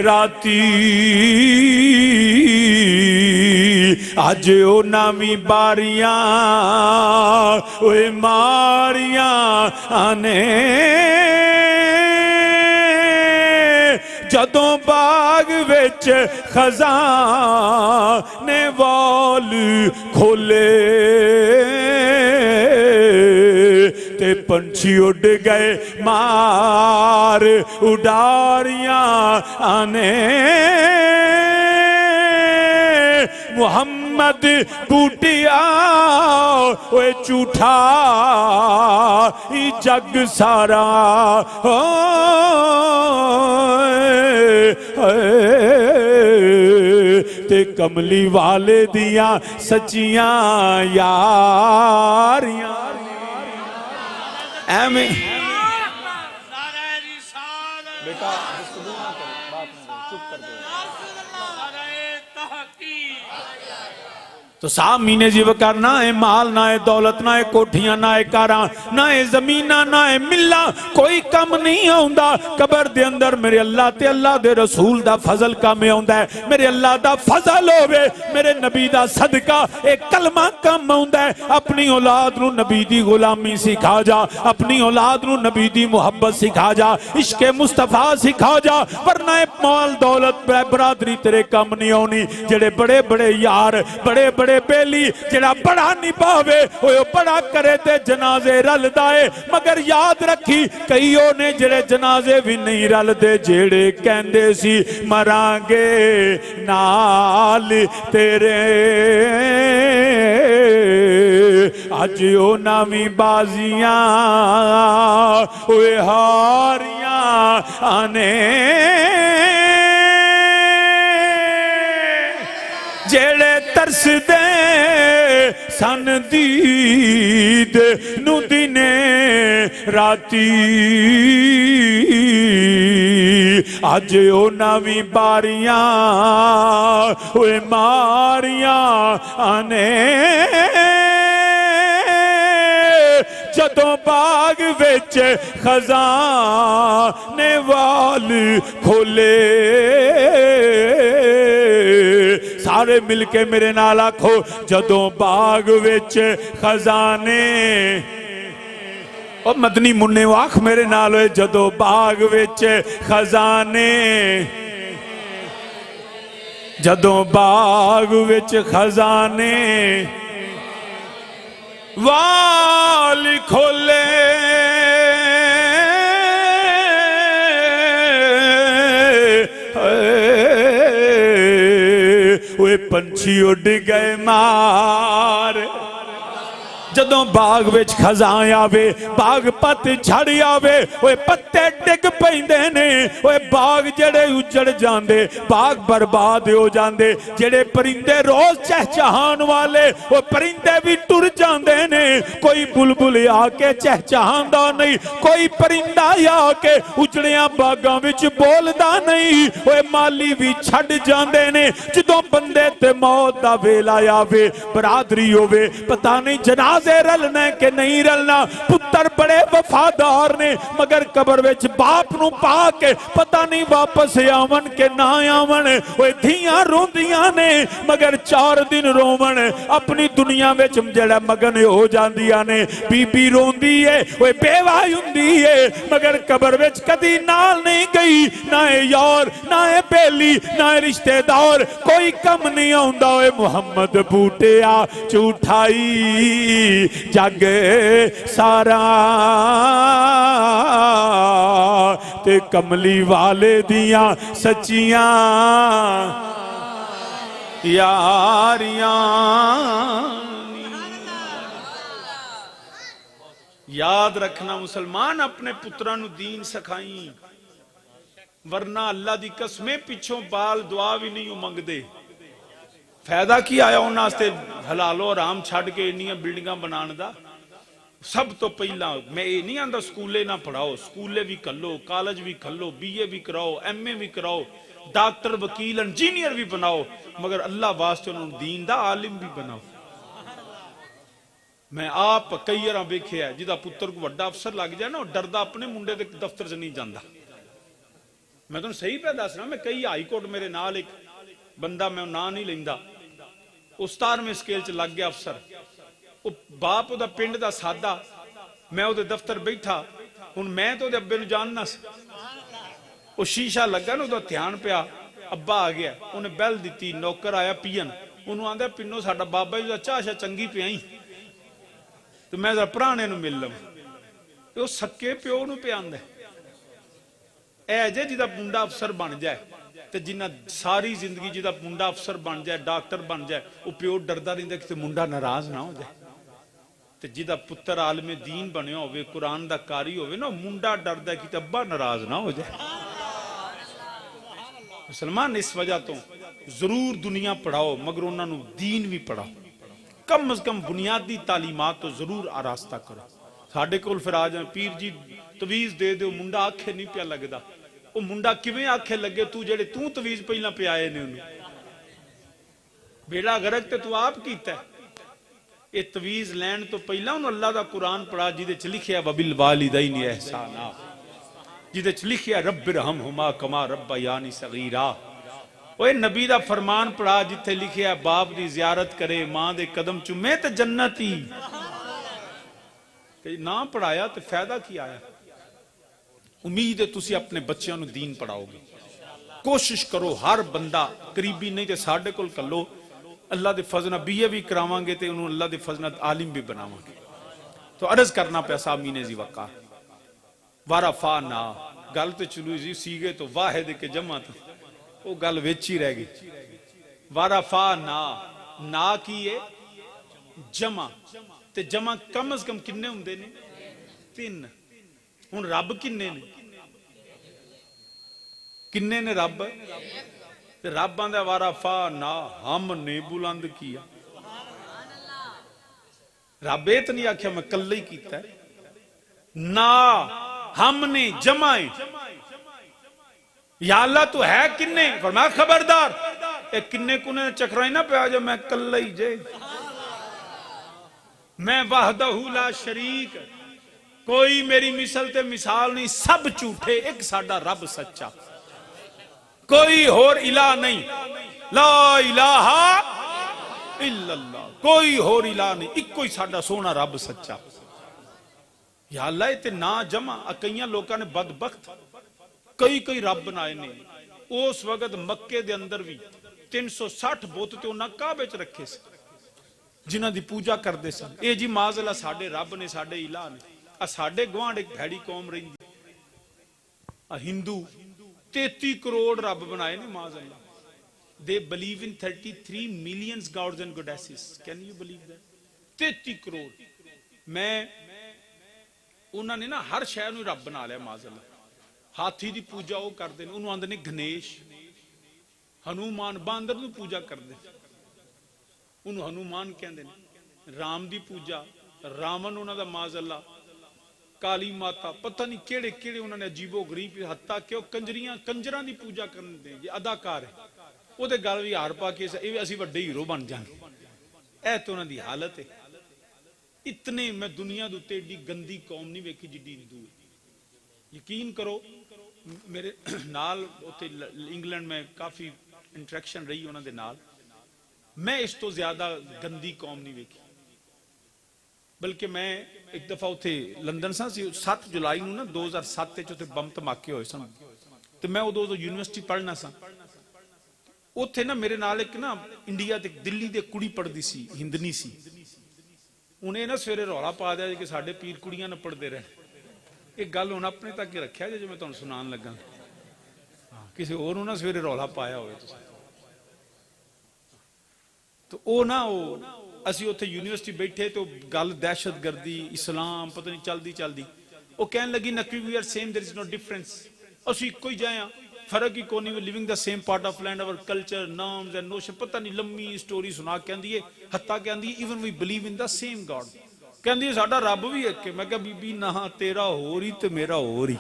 راتی آج او نامی باریاں اوے ماریاں آنے جدوں باغ وچ خزانے وال کھولے تے پنچھی اڑ گئے مار اڈاریاں آنے محمد بوٹیا اوے جھوٹا ای جگ سارا تے کملی والے دیاں سچیاں یاریاں ایمیں بیٹا گفتگو نہ کرو بات نہیں چپ کر دو تو سامین جی وکر نہ ہے مال نہ ہے دولت نہ ہے کوٹھیاں نہ ہے کاراں نہ ہے زمینہ نہ ہے ملہ کوئی کم نہیں ہوندہ قبر دے اندر میرے اللہ تے اللہ دے رسول دا فضل کم ہوندہ ہے میرے اللہ دا فضل ہوئے میرے نبی دا صدقہ ایک کلمہ کم ہوندہ ہے اپنی اولاد نو نبی دی غلامی سکھا جا اپنی اولاد نو نبی دی محبت سکھا جا عشق مصطفیٰ سکھا جا ورنہ مال دولت برادری تیرے کم نہیں ہونی جڑے بڑے بڑے یار بڑے بڑے بیلی جڑا بڑا نباوے وہ بڑا کرے تے جنازے رل دائے مگر یاد رکھی کئیوں نے جڑے جنازے بھی نہیں رل دے جڑے کہندے سی مرانگے نال تیرے آج او نامی بازیاں اوے ہاریاں آنے جیڑے ترس دے سن دید نو دینے راتی آج او نامی باریاں اوے ماریاں آنے جدوں باغ وچ خزانے وال کھولے سارے مل کے میرے نال آکھو جدوں باغ وچ خزانے او مدنی مننے واخ میرے نال ہوئے جدوں باغ وچ خزانے جدوں باغ وچ خزانے وال کھولے اوے پنچھی اڑ گئے مار جدوں باغ وچ خزاں آوے باغ پت جھڑ آوے اوے پتے ڈگ پیندے نے اوے باغ جڑے اجڑ جاندے باغ برباد ہو جاندے جڑے پرندے روز چہچہان والے وہ پرندے بھی ٹر جاندے نے کوئی بلبل آ کے چہچہاندا نہیں کوئی پرندہ آ کے اجڑیاں باغاں وچ بولدا نہیں اوے مالی بھی چھڑ جاندے نے جدوں بندے تے موت دا ویلا آوے برادری ہووے پتہ نہیں جنازے رلنا ہے کہ نہیں رلنا پتر بڑے وفادار نے مگر قبر وچ باپ نو پا کے پتہ نہیں واپس آون کہ نہ آون اوے دھیاں روندیاں نے مگر 4 دن روون اپنی دنیا وچ جڑا مگن ہو جاندیاں نے بی بی روندی ہے اوے بیوہ ہوندی ہے مگر قبر وچ کدی نال نہیں گئی نہ یار نہ بیلی نہ رشتہ دار کوئی کم نہیں آوندا اوے محمد بوٹیا جھوٹائی جگ سارا تے کملی والے دیاں سچیاں یاریاں یاد رکھنا مسلمان اپنے پتران دین سکھائیں ورنہ اللہ دی قسمیں پچھوں بال دعا بھی نہیں منگدے. فائدہ کی آیا انہاں واسطے حلال و حرام چھڈ کے انیاں بلڈنگاں بنان دا. سب تو پہلا میں یہ نہیں آندا سکولے نہ پڑھاؤ, سکولے بھی کھلو, کالج بھی کھلو, بی اے بھی کراؤ, ایم اے بھی کراؤ, ڈاکٹر وکیل انجینئر بھی بناؤ, مگر اللہ واسطے انہوں دین دا عالم بھی بناؤ. میں آپ کئی بار ویکھیا ہے جہاں پتر کو وڈا افسر لگ جائے نا ڈردا اپنے منڈے دے دفتر سے نہیں جانا. میں تمہیں صحیح پہ دس رہا, میں کئی ہائی کورٹ میرے نال ایک بندہ میں نام نہیں لیندا, استار میں سکیل چ لگ گیا افسر. وہ باپ دا پنڈ دا سادہ, میں وہ دفتر بیٹھا, ہن میں تو ابے نو جاننا سی. وہ شیشہ لگا نا, وہ دھیان پیا, ابا آ گیا, انہیں بیل دیتی, نوکر آیا پین, انہوں آندا پنو ساڈا بابا جی دا چاہ شاہ چنگی پیائی, تو میں ذرا پرانے نو مل لوں. وہ سکے پیو نو پہ آندا اے جے جدا منڈا افسر بن جائے, تے جنہ ساری زندگی جدا منڈا افسر بن جائے, ڈاکٹر بن جائے, وہ پیو ڈردا رہندا کہ منڈا ناراض نہ ہو جائے. تے جدا پتر عالم دین بنیا ہوئے, قرآن دا کاری ہوئے نا, منڈا ڈردا کہ ابا ناراض نہ ہو جائے. مسلمان اس وجہ تو ضرور دنیا پڑھاؤ, مگر انہاں نو دین بھی پڑھاؤ. کم از کم بنیادی تعلیمات تو ضرور آراستہ کرو. ساڈے کول پھر آ جائیں پیر جی تویز دے دیو, منڈا آکھے نہیں پیا لگدا. وہ منڈا کیویں آکھے لگے تو جڑے تو تویز پہلا پہ آئے نے انہوں بیڑا غرق تے تو آپ کیتا ہے. یہ تویز لین تو پہلا انہوں اللہ دا قرآن پڑھا جیدے چ لکھیا وبالوالدین احسانا, جیدے چ لکھیا رب ارحمہما کما ربیانی صغیرا. اوے نبی دا فرمان پڑھا جتھے لکھیا باپ دی زیارت کرے, ماں دے قدم چومے تے جنتی. نہ پڑھایا تے فائدہ کی آیا. امید ہے تسی اپنے بچیاں نو دین پڑھاؤ گے. کوشش کرو ہر بندہ قریبی نہیں تے ساڈے کول کلو, اللہ دے فضل بی اے بھی کراواں گے تے انہوں اللہ دے فضل عالم بھی بناواں گے. تو عرض کرنا پیا سامعین ذی وقار ورفعنا, گل تے چلو جی سیگے تو واحد کے جمع تھا, وہ گل وچ ہی رہ گئی. ورفعنا نا کی ہے جمع, تے جمع کم از کم کنے ہوندے نے؟ 3. ہن رب کنے نے؟ کنے نے رب؟ رب آندا ورفعنا, ہم نے بلند کیا. رب یہ تو نہیں آکھیا میں کلے ہی کیتا ہے, نا ہم نے جمع ہے. یا اللہ تو ہے کنے؟ فرمایا خبردار اے کنے کنے چکرائی نہ پہ آ جائے, میں کلے ہی جے, میں وحدہ لا شریک, کوئی میری مثل تے مثال نہیں, سب جھوٹے, ایک ساڈا رب سچا, کوئی اور الہ نہیں, لا الہ الا اللہ, کوئی اور الہ نہیں, ایک کوئی ساڈا سونا رب سچا. یا اللہ تے نا جمع, کئیاں لوکاں نے بدبخت کئی رب بنائے نے. اس وقت مکے دے اندر بھی 360 بت تے انہاں کعبے چ رکھے سے جنہ دی پوجا کردے سن. اے جی معاذ اللہ ساڈے رب نے, ساڈے الہ نے. ساڈے گوانڈ ایک بھیڑی قوم رہندی, ہندو 33 کروڑ رب بنائے نے معاذ اللہ. They believe in 33 million gods and goddesses. Can you believe that? 33 crore. میں انہوں نے نا ہر شہر نو رب بنا لیا معاذ اللہ. ہاتھی دی پوجا وہ کرتے ہیں, انہوں آندے نے گنیش. ہنومان باندر نو پوجا کرتے, انہوں ہنومان کہندے نے. رام دی پوجا, رامن انہوں دا معاذ اللہ. کالی ماتا, پتہ نہیں کیڑے کیڑے انہوں نے عجیب و غریب, حتیٰ کہ وہ کنجراں دی پوجا کرتے ہیں. یہ اداکار ہے, وہ دے گل بھی ہار پا کے اسی وڈے ہیرو بن جانے. اے تو انہوں دی حالت ہے. اتنے میں دنیا دوتے ایڈی گندی قوم نہیں ویکھی جڈی ہندو ہے. یقین کرو میرے نال انگلینڈ میں کافی انٹریکشن رہی انہوں دے نال, میں اس تو زیادہ گندی قوم نہیں ویکھی. بلکہ میں ایک دفعہ اتھے لندن سا 7 جولائی نو نا 2007 تے بم دھماکے ہوئے سن, تو میں ادو یونیورسٹی پڑھنا سا. اتھے نا میرے نال ایک نا انڈیا تے دلی دے کڑی پڑھدی سی, ہندنی سی. انہیں نا سویرے رولا پا دیا کہ ساڈے پیر کڑیاں نہ پڑھتے رہے. ایک گل ہونا اپنے تک رکھیا جو میں تمہیں سنان لگا, کسی اور نہ سویرے رولا پایا ہوئے تو او نا اسی اتھے یونیورسٹی بیٹھے تو گل دہشت گردی اسلام پتہ نہیں چل دی. وہ کہنے لگی Naqi we are same, there is no difference. اسی کوئی جائیں فرق ہی کونی we living the same part of land اور کلچر نارمز اینڈ نوشن پتہ نہیں لمبی سٹوری سنا کہندی ہے حتیٰ کہندی ہے even we believe in the same God کہندی ہے ساڈا رب بھی ایک ہے میں کہا بی بی نہ تیرا ہو رہی تے میرا ہو رہی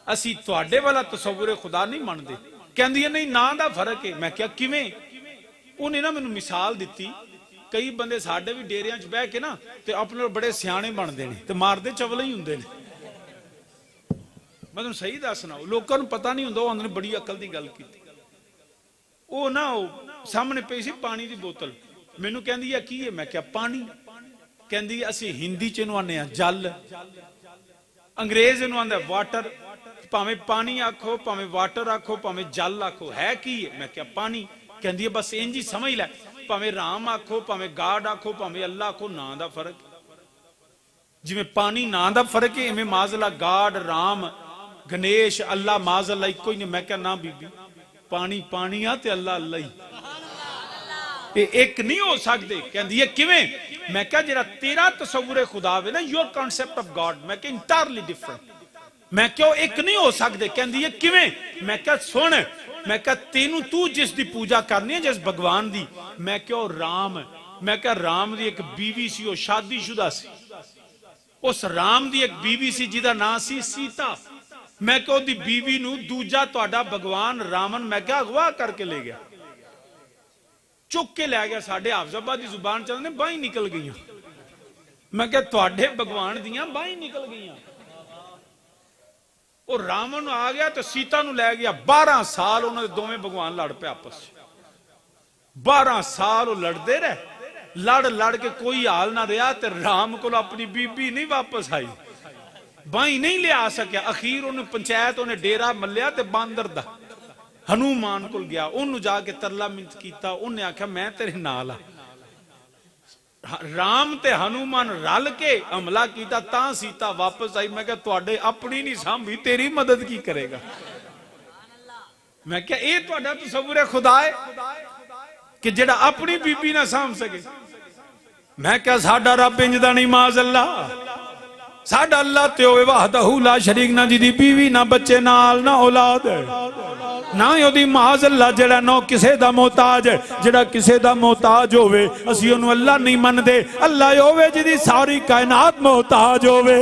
اسی تواڈے والا تصور خدا نہیں مندے کہندی ہے نہیں نا دا فرق ہے میں کہا کیویں انہیں نا مینوں مثال دیتی کئی بندے ساڈے بھی ڈیریاں چ بہ کے نا تے اپنے بڑے سیانے بندے نے تے ماردے چولے ہی ہوندے نے میں تمہیں صحیح دسنا لوگوں کو پتہ نہیں ہوندا انہوں نے بڑی عقل دی گل کی وہ نا سامنے پئی سی پانی دی بوتل مینوں کہندی ہے کی ہے میں کہا پانی کہندی ہے اسی ہندی چ انہوں آنے جل انگریز انہوں آندا واٹر پاویں پانی آکھو پاویں واٹر آکھو پاویں جل آکھو ہے کی ہے میں کہا پانی کہندی ہے بس انج ہی سمجھ لے پاویں رام آکھو پاویں گاڈ آکھو پاویں اللہ آکھو نام دا فرق جی میں پانی نام دا فرق ہے میں معاذ اللہ گاڈ رام گنیش اللہ معاذ اللہ ایک کوئی نہیں میں کہا نا بی بی پانی پانی آتے اللہ اللہ ہی ایک نہیں ہو سکتے کہندی ہے کیویں میں کہا جرا تیرا تصور خدا ہے نا یور کانسیپٹ آف گاڈ میں کہا انٹائرلی ڈیفرنٹ میں کہا ایک نہیں ہو سکتے کہندی ہے کیویں میں کہا سن میں کہا تینوں تو جس دی پوجا کرنی ہے جس بھگوان دی میں کہا رام میں کہا رام دی ایک بیوی سی وہ شادی شدہ سی اس رام دی ایک بیوی سی جیدہ نا سی سیتا میں کہو دی بیوی نو دوجا تواڈا بھگوان رامن میں کہا اغوا کر کے لے گیا چک کے لے گیا ساڑھے حافظ آباد دی زبان چلنے بائیں نکل گئی میں کہا تواڈے بھگوان دیاں بائیں نکل گئی اور رامن آ گیا تو سیتا نو لے گیا 12 سال انہوں نے دوویں بھگوان لڑ پہ آپس 12 سال وہ لڑ دے رہے لڑ کے کوئی حال نہ رہا تے رام کو اپنی بی بی نہیں واپس آئی بائیں نہیں لے آ سکیا اخیر انہیں پنچایت انہیں ڈیرا ملیا تے باندر دا ہنومان کو گیا انہوں جا کے ترلا منت کیتا انہیں آکھا میں تیرے نالا رام تے ہنومان رل کے عملہ کیتا تاں سیتا واپس آئی میں کہا تواڈے اپنی نہیں سامبھی تیری مدد کی کرے گا میں کہا اے تواڈا تصور خدا ہے کہ جڑا اپنی بی بی نہ سام سکے میں کہا ساڈا رب انجدہ نہیں معاذ اللہ ساڈا اللہ تے ہوئے وحدہ لا شریک نہ جی دی بیوی نہ بچے نال نہ اولاد نہ یو دی معاذ اللہ جڑا نو کسے دا محتاج ہے جڑا کسے دا محتاج ہوئے اسی انہوں اللہ نہیں من دے اللہ ہوئے جی دی ساری کائنات محتاج ہوئے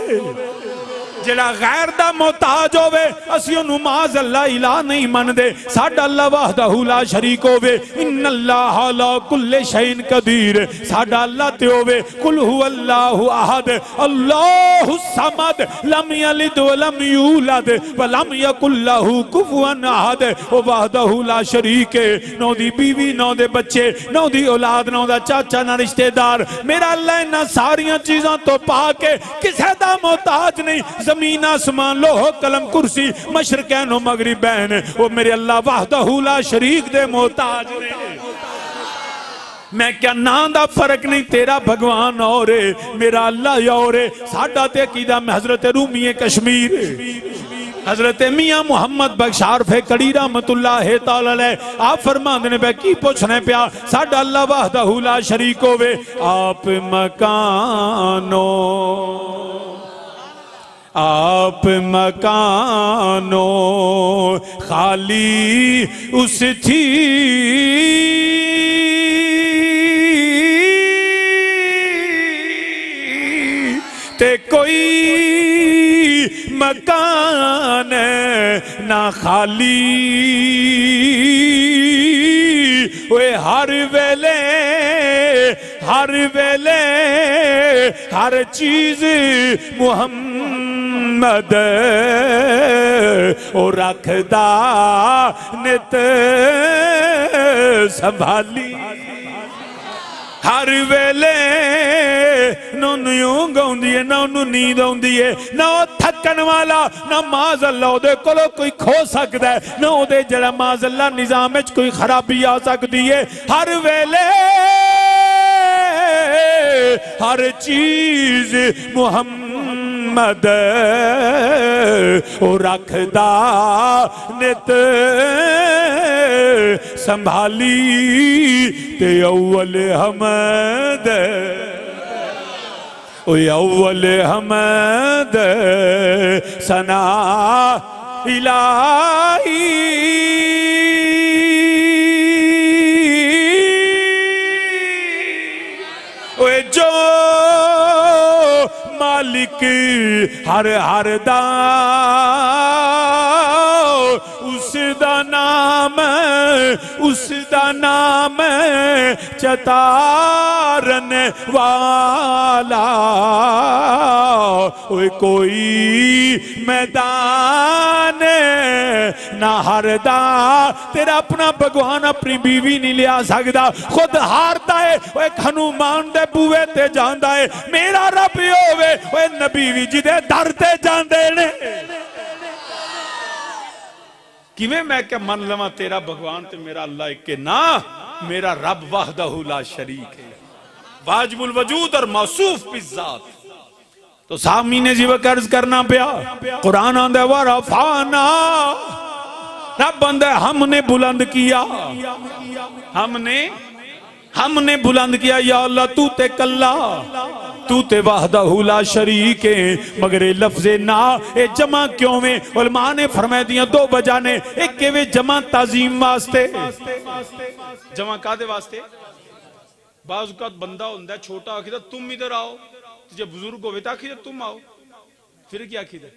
جڑا غیر دا محتاج ہوئے اسی انہوں معاذ اللہ الہ نہیں من دے ساڑھا اللہ وحدہ لا شریک ہوئے ان اللہ لا کل شئین قدیر ساڑھا اللہ تے ہوئے قل ہوا اللہ احد اللہ الصمد لم یلد ولم یولد ولم یکن لہ کفوا احد وحدہ لا شریک نو دی بیوی نو دے بچے نو دی اولاد نو دا چاچا نہ رشتہ دار میرا اللہ انہاں ساریاں چیزاں تو پاکے کسے دا محتاج نہیں زمین آسمان لوح قلم کرسی مشرقین و مغربین وہ میرے اللہ وحدہ لا شریک دے محتاج نے میں کیا نام دا فرق نہیں تیرا بھگوان اور میرا اللہ اور ساڑھا تے عقیدہ میں حضرت رومی کشمیر حضرت میاں محمد بخشار فے کڑی رحمت اللہ تعالی آپ فرمان دینے پہ کی پوچھنے پیا ساڑھا اللہ وحدہ لا شریک ہوئے آپ مکانو آپ مکانو خالی اس تھی تے کوئی مکان نہ خالی وہ ہر ویلے ہر چیز محمد او رکھدا نت سنبھالی ہر ویلے نہ نیوں گاؤندی نہ انہوں نیند آؤندی ہے نہ تھکن والا نہ معاذ اللہ دے کولو کوئی کھو سکتا ہے نہ دے جڑا معاذ اللہ نظام وچ کوئی خرابی آ سکتی ہے ہر ویلے ہر چیز محمد او رکھدا نت سنبھالی تے اول حمد اول حمد ثنا الہی جو مالک ہر ہر دا اس دا نام چتارن والا کوئی میدان نہ ہردا تیرا اپنا بھگوان اپنی بیوی نہیں لیا سکتا خود ہارتا ہے ایک ہنومان دے بوئے تے جاندہ ہے میرا رب ہوئے وہ نبی وی جدے در تے جاندے نے کیویں میں کہ من لما تیرا بھگوان تے میرا اللہ ایک کے نا میرا رب وحدہ لا شریک ہے واجب الوجود اور موصوف بالذات تو سامین جیوہ عرض کرنا پیا قرآن آندے ورفعنا رب آندے ہم نے بلند کیا ہم نے بلند کیا یا اللہ تو تے کلا تو تے وحدہ لا شریک ہے مگر یہ لفظ نا اے جمع کیوں میں علماء نے فرمائے دیا دو وجہ نے ایک کہ وہ جمع تعظیم واسطے جمع کا دے واسطے بعض اوقات بندہ ہوندہ ہے چھوٹا آکھیدہ تم ادھر آؤ جب بزرگ ہوئے تھا آکھیدہ تم آؤ پھر کیا آکھیدہ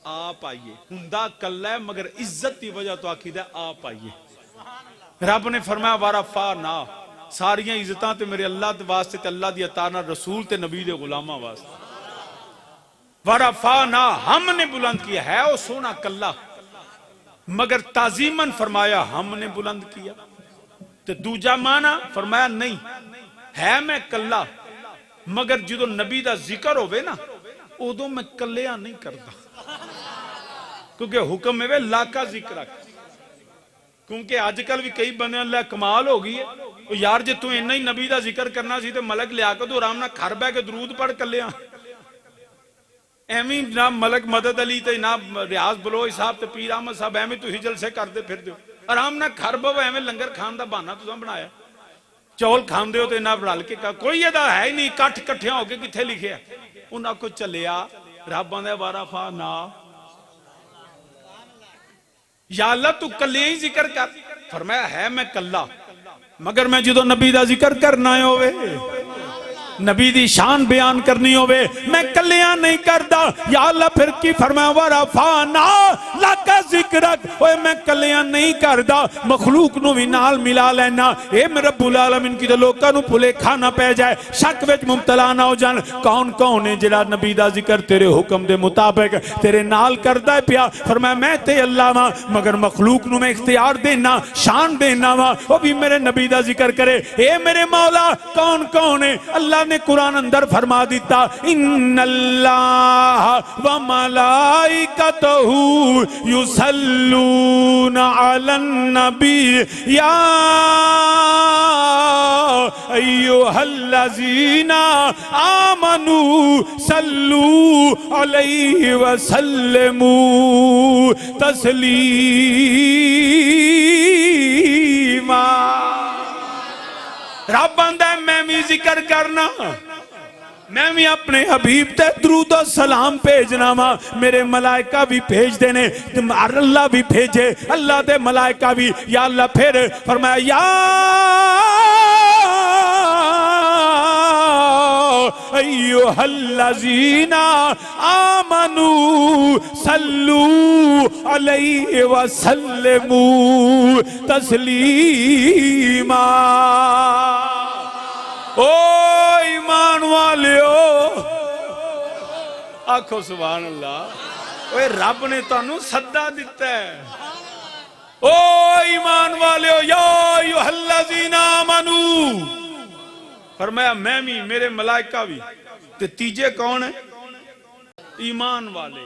آپ آئیے ہندہ کلہ ہے مگر عزت کی وجہ تو آکھیدہ آپ آئیے رب نے فرمایا ورفعنا ساریاں عزتاں تے میرے اللہ دے واسطے تے اللہ دی عطانا رسول تے نبی دے غلامہ واسطے ورفعنا ہم نے بلند کیا ہے او سونا کلہ مگر تعظیماً فرمایا ہم نے بلند کیا تے دوجا مانا فرمایا نہیں ہے میں کلہ مگر جدو نبی دا ذکر ہوئے نا ادو میں کلیاں نہیں کرتا کیونکہ حکم میں وہ لا کا ذکر رکھ کیونکہ آج کل بھی کئی بندے اللہ کمال ہو گئی ہے یار جے تو انہا ہی نبی دا ذکر کرنا سی تو ملک لیا کر تو رام نہ کھر بے کے درود پڑھ کلیاں ایمی نہ ملک مدد علی تے نہ ریاض بلوئی صاحب تے پیر احمد صاحب ایمی تو ہی جلسے کر دے پھر دے آرام نہ کھر بے ایمی لنگر خان دا بانا تو سام بنایا چول کھان دے ہوتے نہ بڑھال کے کہا کوئی یہ دا ہے ہی نہیں کٹ کٹھیاں ہو کے کتھے لکھے ہیں انہاں کو چلیا رب باندے ورفعنا یا اللہ تو کلے ہی ذکر کر فرمایا ہے میں کلہ مگر میں جدو نبی دا ذکر کرنا ہے ہوئے نبی دی شان بیان کرنی ہوئے میں کلیاں نہیں کردا یا اللہ پھر کی فرمایا ورفعنا لک ذکرک اوے میں کلیاں نہیں کردا مخلوق نو بھی نال ملا لینا اے میں رب العالمین کی لوکاں نو بھلے کھانا پہ جائے شک وچ مبتلا نہ ہو جان کون کون ہے جڑا نبی دا ذکر تیرے حکم دے مطابق تیرے نال کردا ہے پیا فرمایا میں تے اللہ ماں مگر مخلوق نو میں اختیار دینا شان دینا وا او بھی میرے نبی دا ذکر کرے اے میرے مولا کون کون ہے اللہ نے قرآن اندر فرما دیتا ان اللہ و ملائکتہ یصلون علی النبی یا ایوہ الذین آمنوا صلو علیہ وسلموا تسلیما رب بندہ میں بھی ذکر کرنا میں بھی اپنے حبیب تے درود و سلام بھیجنا ماں میرے ملائکہ بھی بھیج دینے اللہ بھی بھیجے اللہ دے ملائکہ بھی یا اللہ پھر فرمایا یا ایوہ الذین آمنوا صلو علیہ وسلموا تسلیما او ایمان والیو آنکھو سبحان اللہ اوہ رب نے تانوں صدا دیتا ہے او ایمان والیو یا ایوہ الذین آمنوا فرمایا میں بھی میرے ملائکہ بھی تے تیجے کون ہے ایمان والے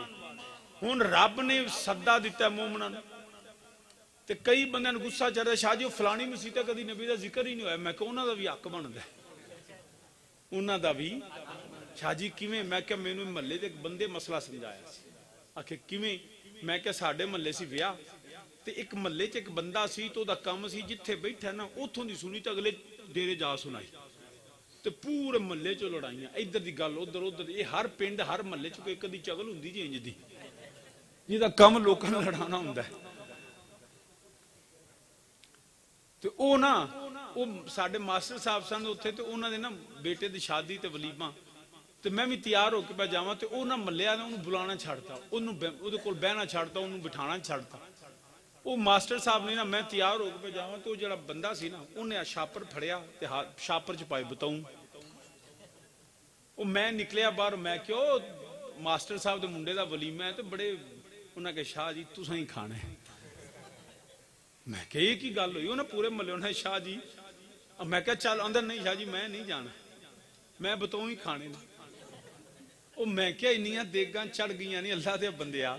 ہون رب نے صدا دیتا ہے مومنان تے کئی بندیاں غصہ چڑھ رہا شاہ جی فلانی مسیح تے کدی نبی دا ذکر ہی نہیں ہوا میں کہ انہاں دا بھی حق بندا ہے انہاں دا بھی شاہ جی کیویں میں کہ مینوں محلے تے ایک بندے مسئلہ سمجھایا سی آکھے کیویں میں کہ ساڈے محلے سی ویاہ تے ایک محلے چ ایک بندہ سی تو دا کم سی جتھے بیٹھا نا اوتھوں دی سنی تے اگلے ڈیرے جا سنائی تے پورے محلے چ لڑائیاں ادھر دی گل ادھر ادھر یہ ہر پنڈ ہر محلے چ کوئی کدی چگل ہوندی جی انج دی جہاں کم لوگوں نے لڑانا ہوں تو وہ نا وہ سارے ماسٹر صاحب سن اتنے تو انہوں نے نا بیٹے کی شادی تے ولیمہ تو میں بھی تیار ہو کے پہ جاواں تو وہ نہ ملیا نے انہوں بلانا چھڑتا وہ کول بہنا چھڑتا انہوں بٹھانا چھڑتا وہ ماسٹر صاحب نے نا میں تیار ہو کے پہ جاواں تو جڑا بندہ سی نا انہیں شاپر پھڑیا تے شاپر چ پائے بتاؤں وہ میں نکلیا باہر میں کیوں ماسٹر صاحب دے منڈے دا ولیمہ ہے تو بڑے انہوں نے شاہ جی تساں ہی کھانا ہے میں کہ یہ کی گل ہوئی انہیں پورے ملے انہیں شاہ جی میں کہا چل اندر نہیں شاہ جی میں نہیں جانا میں بتاؤں ہی کھانے نا وہ میں کیا انیاں دیگاں چڑھ گئی نہیں اللہ دے بندیا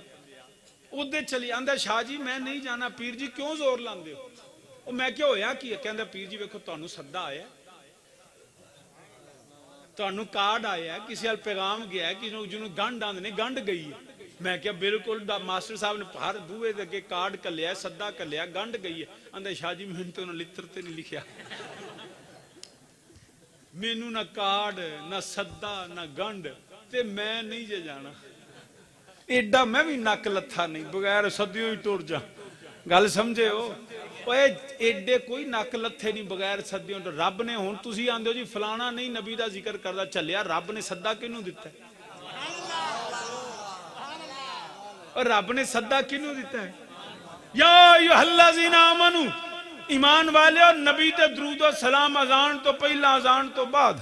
ادھر چلی آندہ شاہ جی میں نہیں جانا پیر جی کیوں زور لاندے ہو وہ میں کیا ہویا کی کہندہ پیر جی ویکھو تانوں صدہ آیا تانوں کارڈ آیا کسی حال پیغام گیا ہے کسی جنہوں گنڈ آندے نہیں گنڈ گئی ہے میں کیا بالکل ماسٹر صاحب نے ہر بوئے دے کے کارڈ کر لیا صدہ کر لیا گنڈ گئی ہے اندھے شاہ جی میں نے تو انہوں لتر تے نہیں لکھیا مینوں نہ کارڈ نہ صدہ نہ گنڈ تے میں نہیں جے جانا ایڈا میں بھی نک لتھا نہیں بغیر صدیوں ہی ٹور جا گل سمجھے ہو ایڈے کوئی نک لتھے نہیں بغیر صدیوں رب نے ہون تسی آندے ہو جی فلانا نہیں نبی دا ذکر کردہ چلیا رب نے صدہ کنوں دیتا ہے اور رب نے صدہ کنوں دیتا ہے یا ایوہ الذین آمنو ایمان والے اور نبی تے درود و سلام اذان تو پہلا اذان تو بعد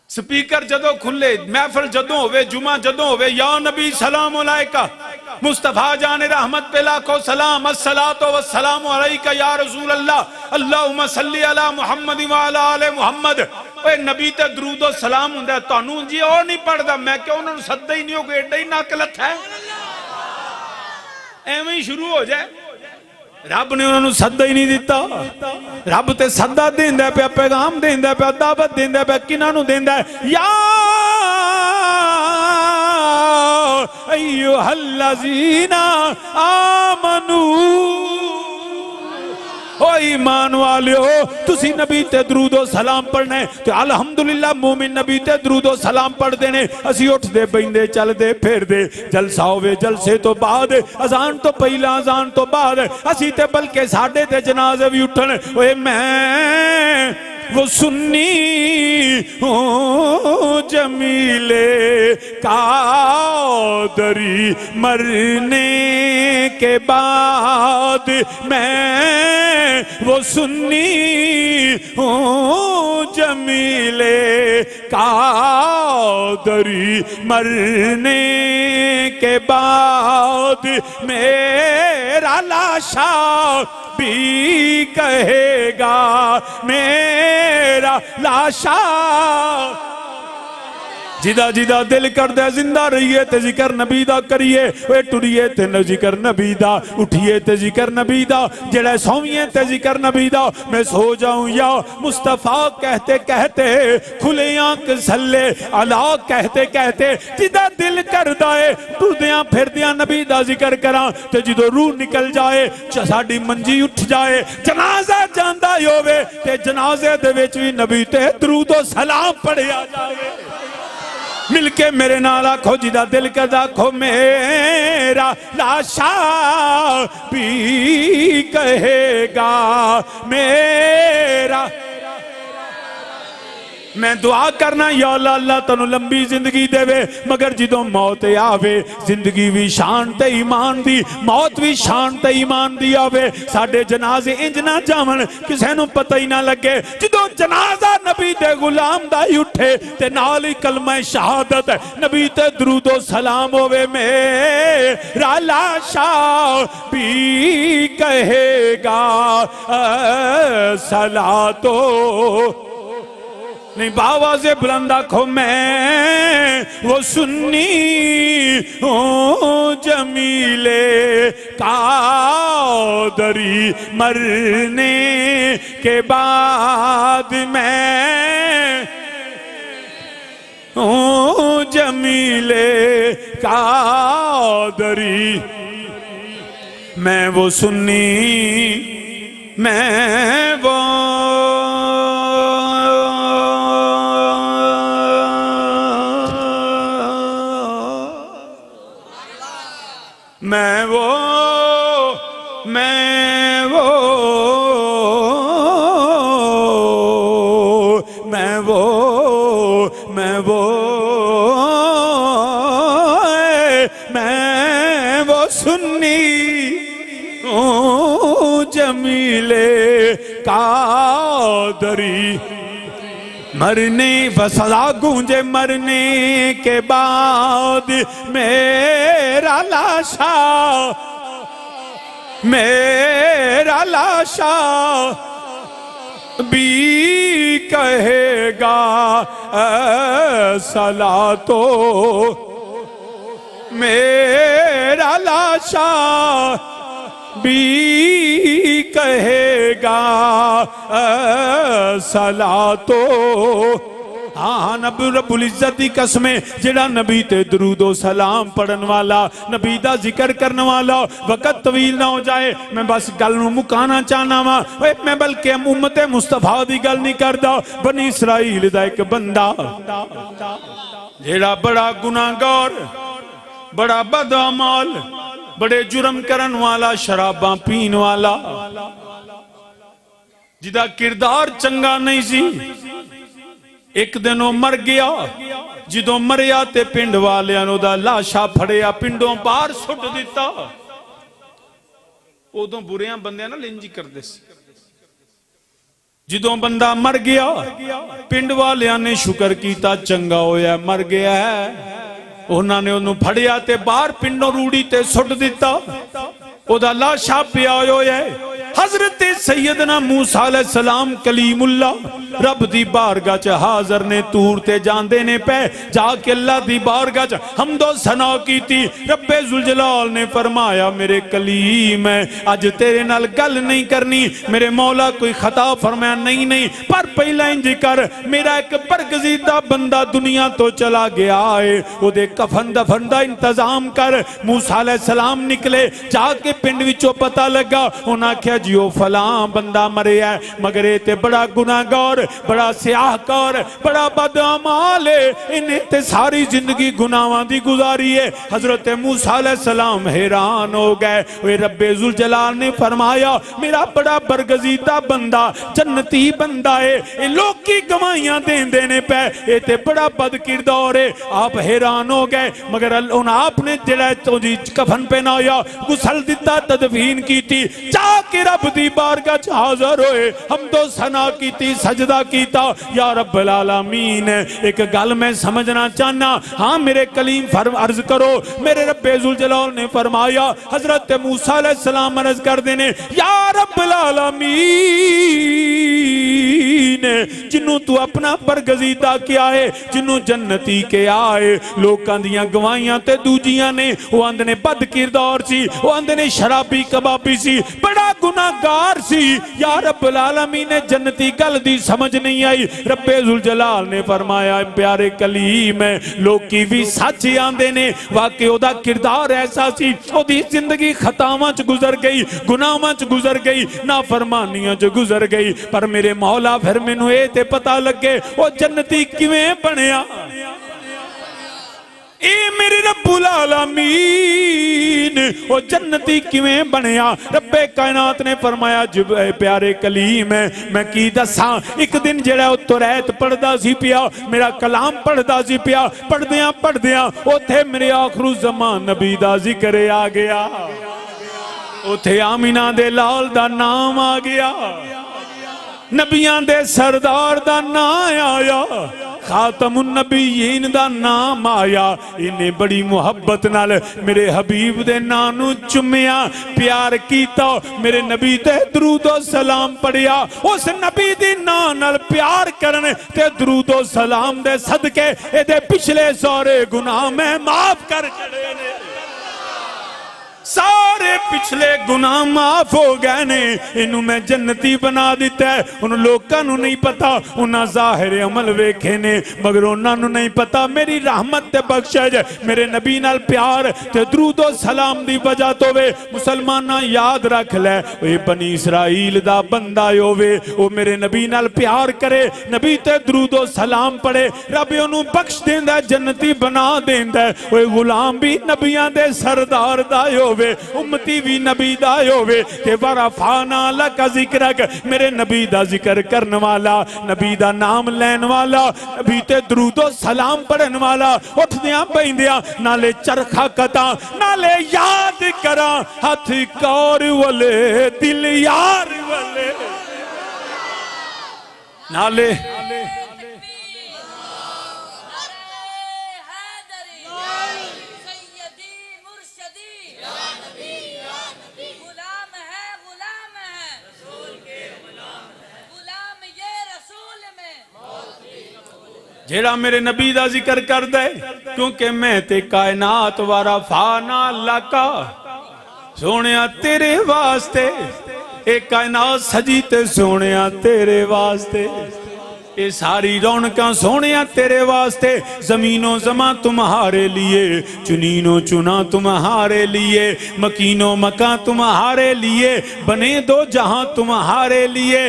سپیکر جدو کھلے محفل جدو ہوئے جمعہ جدو ہوئے یا نبی سلام علیکہ مصطفیٰ جان رحمت پہ لاکھو سلام الصلاة والسلام علیکہ یا رسول اللہ اللہم صلی علی محمد وعلی آل محمد اے نبی تے درود و سلام ہوں دے تانوں جی اور نہیں پڑھ دا میں کہ انہوں نے صدہ ہی نہیں ہو گئے ایڈا ہی ناکلت ہے ایویں ہی شروع ہو جائے رب نے انہوں نے صدہ ہی نہیں دیتا رب تے صدہ دیندہ پہ پیغام دیندہ پہ دعوت دیندہ پہ کنانو دیندہ یا ایوہ الذین آمنو او ایمان والے ہو تسی نبی تے درود و سلام پڑھنے تو الحمدللہ مومن نبی تے درود و سلام پڑھ دینے اسی اٹھ دے بہندے چل دے پھر دے جلسہ ہوئے جلسے تو بعد اذان تو پہلا اذان تو بعد اسی تے بلکہ ساڑھے تے جنازے بھی اٹھنے اوے میں وہ سنی ہوں جمیلے قادری مرنے کے بعد میں وہ سنی ہوں جمیلے قادری مرنے کے بعد میرا لاشا بھی کہے گا میرا لاشا جدا جدا دل کر دے زندہ رہیے تے ذکر نبی دا کریے اے ٹریے تے ذکر نبی دا اٹھیے تے ذکر نبی دا جڑے سوئیے تے ذکر نبی دا میں سو جاؤں یا مصطفیٰ کہتے کہتے کھلے آنکھ سلے اللہ کہتے کہتے جدا دل کر دائے ٹردیاں پھر دیاں نبی دا ذکر کراں تے جدو روح نکل جائے ساڈی منجی اٹھ جائے جنازہ جاندہ ہوئے تے جنازے دے وچ وی نبی تے درود و سلام پڑھیا جائے مل کے میرے نالا کھو جدا دل کر دا کھو میرا لاشا بھی کہے گا میرا میں دعا کرنا یا اللہ اللہ تنو لمبی زندگی دے وے مگر جدوں موت آوے زندگی بھی شان تے ایمان دی موت بھی شان تے ایمان دی آوے ساڑھے جنازے انج نہ جامن کسے نو پتہ ہی نہ لگے جدوں جنازہ نبی دے غلام دا ہی اٹھے تے نالی کلمہ شہادت نبی تے درود و سلام ہوئے میرا لاشا بھی کہے گا صلاتو نہیں باواز بلندہ کھو میں وہ سنی ہوں جمیلے قادری مرنے کے بعد میں ہوں جمیلے قادری میں وہ سنی میں وہ سنی جمیلے قادری مرنے فسدا گونجے مرنے کے بعد میرا لاشا بھی کہے گا صلاتو میرا لاشا بھی کہے گا صلاتو ہاں نبی رب العزت دی قسمیں جڑا نبی تے درود و سلام پڑھن والا نبی دا ذکر کرن والا وقت طویل نہ ہو جائے میں بس گل نو مکانا چاہنا وا میں بلکہ امت مصطفیٰ دی گل نہیں کردا بنی اسرائیل دا ایک بندہ جڑا بڑا گناہگار بڑا بدعمال بڑے جرم کرن والا شراباں پین والا جدا کردار چنگا نہیں سی ایک دن وہ مر گیا جدوں مریا تے پنڈ والیاں دا لاشا پھڑیا پنڈوں باہر سٹ دیتا ادوں بریاں بندیاں نہ لنجی کر دے سی جدوں بندہ مر گیا پنڈ والیاں نے شکر کیتا چنگا ہویا مر گیا ہے انہاں نے انہوں پھڑیا تے باہر پنڈوں روڑی تے سٹ دیتا او دا لاشا پیا ہویا ہے حضرت سیدنا موسیٰ علیہ السلام کلیم اللہ رب دی بارگاہ چ حاضر نے تور تے جاندے نے پہ جا کے اللہ دی بارگاہ چ حمد و ثنا کیتی رب ذوالجلال نے فرمایا میرے کلیم ہے اج تیرے نال گل نہیں کرنی میرے مولا کوئی خطا فرمایا نہیں پر پہلا انج کر میرا ایک برگزیدہ بندہ دنیا تو چلا گیا ہے او دے کفن دفن دا انتظام کر موسیٰ علیہ السلام نکلے جا کے پنڈ وچوں پتہ لگا انہاں کیا جیو فلاں بندہ مرے ہے مگر یہ تے بڑا گناہگار بڑا سیاہکار بڑا بدعمال ہے انہیں تے ساری زندگی گناہاں دی گزاری ہے حضرت موسیٰ علیہ السلام حیران ہو گئے وہ رب ذوالجلال نے فرمایا میرا بڑا برگزیدہ بندہ جنتی بندہ ہے یہ لوگ کی گواہیاں دین دینے پہ یہ تے بڑا بد کردار ہے آپ حیران ہو گئے مگر آپ نے جڑا تو جی کفن پہنایا غسل دیتا تدفین کی تھی جا کے رب دی بارگاہ چ حاضر ہوئے حمد و ثنا کیتی سجدہ کیتا یا رب العالمین ایک گل میں سمجھنا چاہنا ہاں میرے کلیم عرض کرو میرے رب ذوالجلال نے فرمایا حضرت موسیٰ علیہ السلام عرض کر دینے یا رب العالمین جنہوں تو اپنا برگزیدہ کیا ہے جنہوں جنتی کے آئے لوکاں دیاں گواہیاں تے دوجیاں نے وہ اندنے بد کردار سی وہ اندنے شرابی کبابی سی بڑا گناہگار سی یا رب العالمین جنتی گل دی سمجھ نہیں آئی رب ذوالجلال نے فرمایا پیارے کلیم لوگ کی بھی سچ آندے نے واقعی او دا کردار ایسا سی او دی زندگی خطاواں چ گزر گئی گناہاں چ گزر گئی نافرمانیاں چ گزر گئی پر میرے مولا پھر مینوں اے تے پتہ لگے او جنتی کیویں بنیا اے میرے رب العالمین او جنتی کیویں بنیا رب کائنات نے فرمایا جب اے پیارے کلیم میں کی دساں ایک دن جڑا تو ریت پڑھدا سی پیا میرا کلام پڑھدا سی پیا پڑھدیاں اوتھے میرے آخر الزمان نبی دا ذکر آ گیا اوتھے آمینہ دے لال دا نام آ گیا نبیاں دے سردار دا نام آیا خاتم النبیین دا نام آیا انہیں بڑی محبت نال میرے حبیب دے نانو چمیا پیار کیتا میرے نبی تے درود و سلام پڑھیا اس نبی دی نال پیار کرنے تے درود و سلام دے صدقے اے دے پچھلے سارے گناہ میں معاف کر چھڑے نے سارے پچھلے گناہ معاف ہو گئے نے انہوں میں جنتی بنا دیتا ہے ان لوگاں نو نہیں پتا انہاں ظاہر عمل ویکھے نے مگر انہاں نو نہیں پتا میری رحمت تے بخشش میرے نبی نال پیار تے درود و سلام دی وجہ تو وے مسلمانہ یاد رکھ لے اے بنی اسرائیل دا بندہ ہووے او میرے نبی نال پیار کرے نبی تے درود و سلام پڑھے رب انہوں بخش دیندا جنتی بنا دیندا اے غلام بھی نبیاں دے سردار دا ہووے ہووے امتی بھی نبی دا ہووے کہ ورفعنا لک ذکرک میرے نبی دا ذکر کرن والا نبی دا نام لین والا نبی تے درود و سلام پڑھن والا اٹھ دیاں بیندیاں نالے چرخا کتا نالے یاد کرا ہاتھ کار والے دل یار والے نالے جیڑا میرے نبی دا ذکر کر دے کیونکہ میں تے کائنات ورفعنا لکا سونیا تیرے واسطے ایک کائنات سجی تے سونیا تیرے واسطے اے ساری رونقاں سونیا تیرے واسطے زمین و زمان تمہارے لیے چنین و چنا تمہارے لیے مکین و مکان تمہارے لیے بنے دو جہاں تمہارے لیے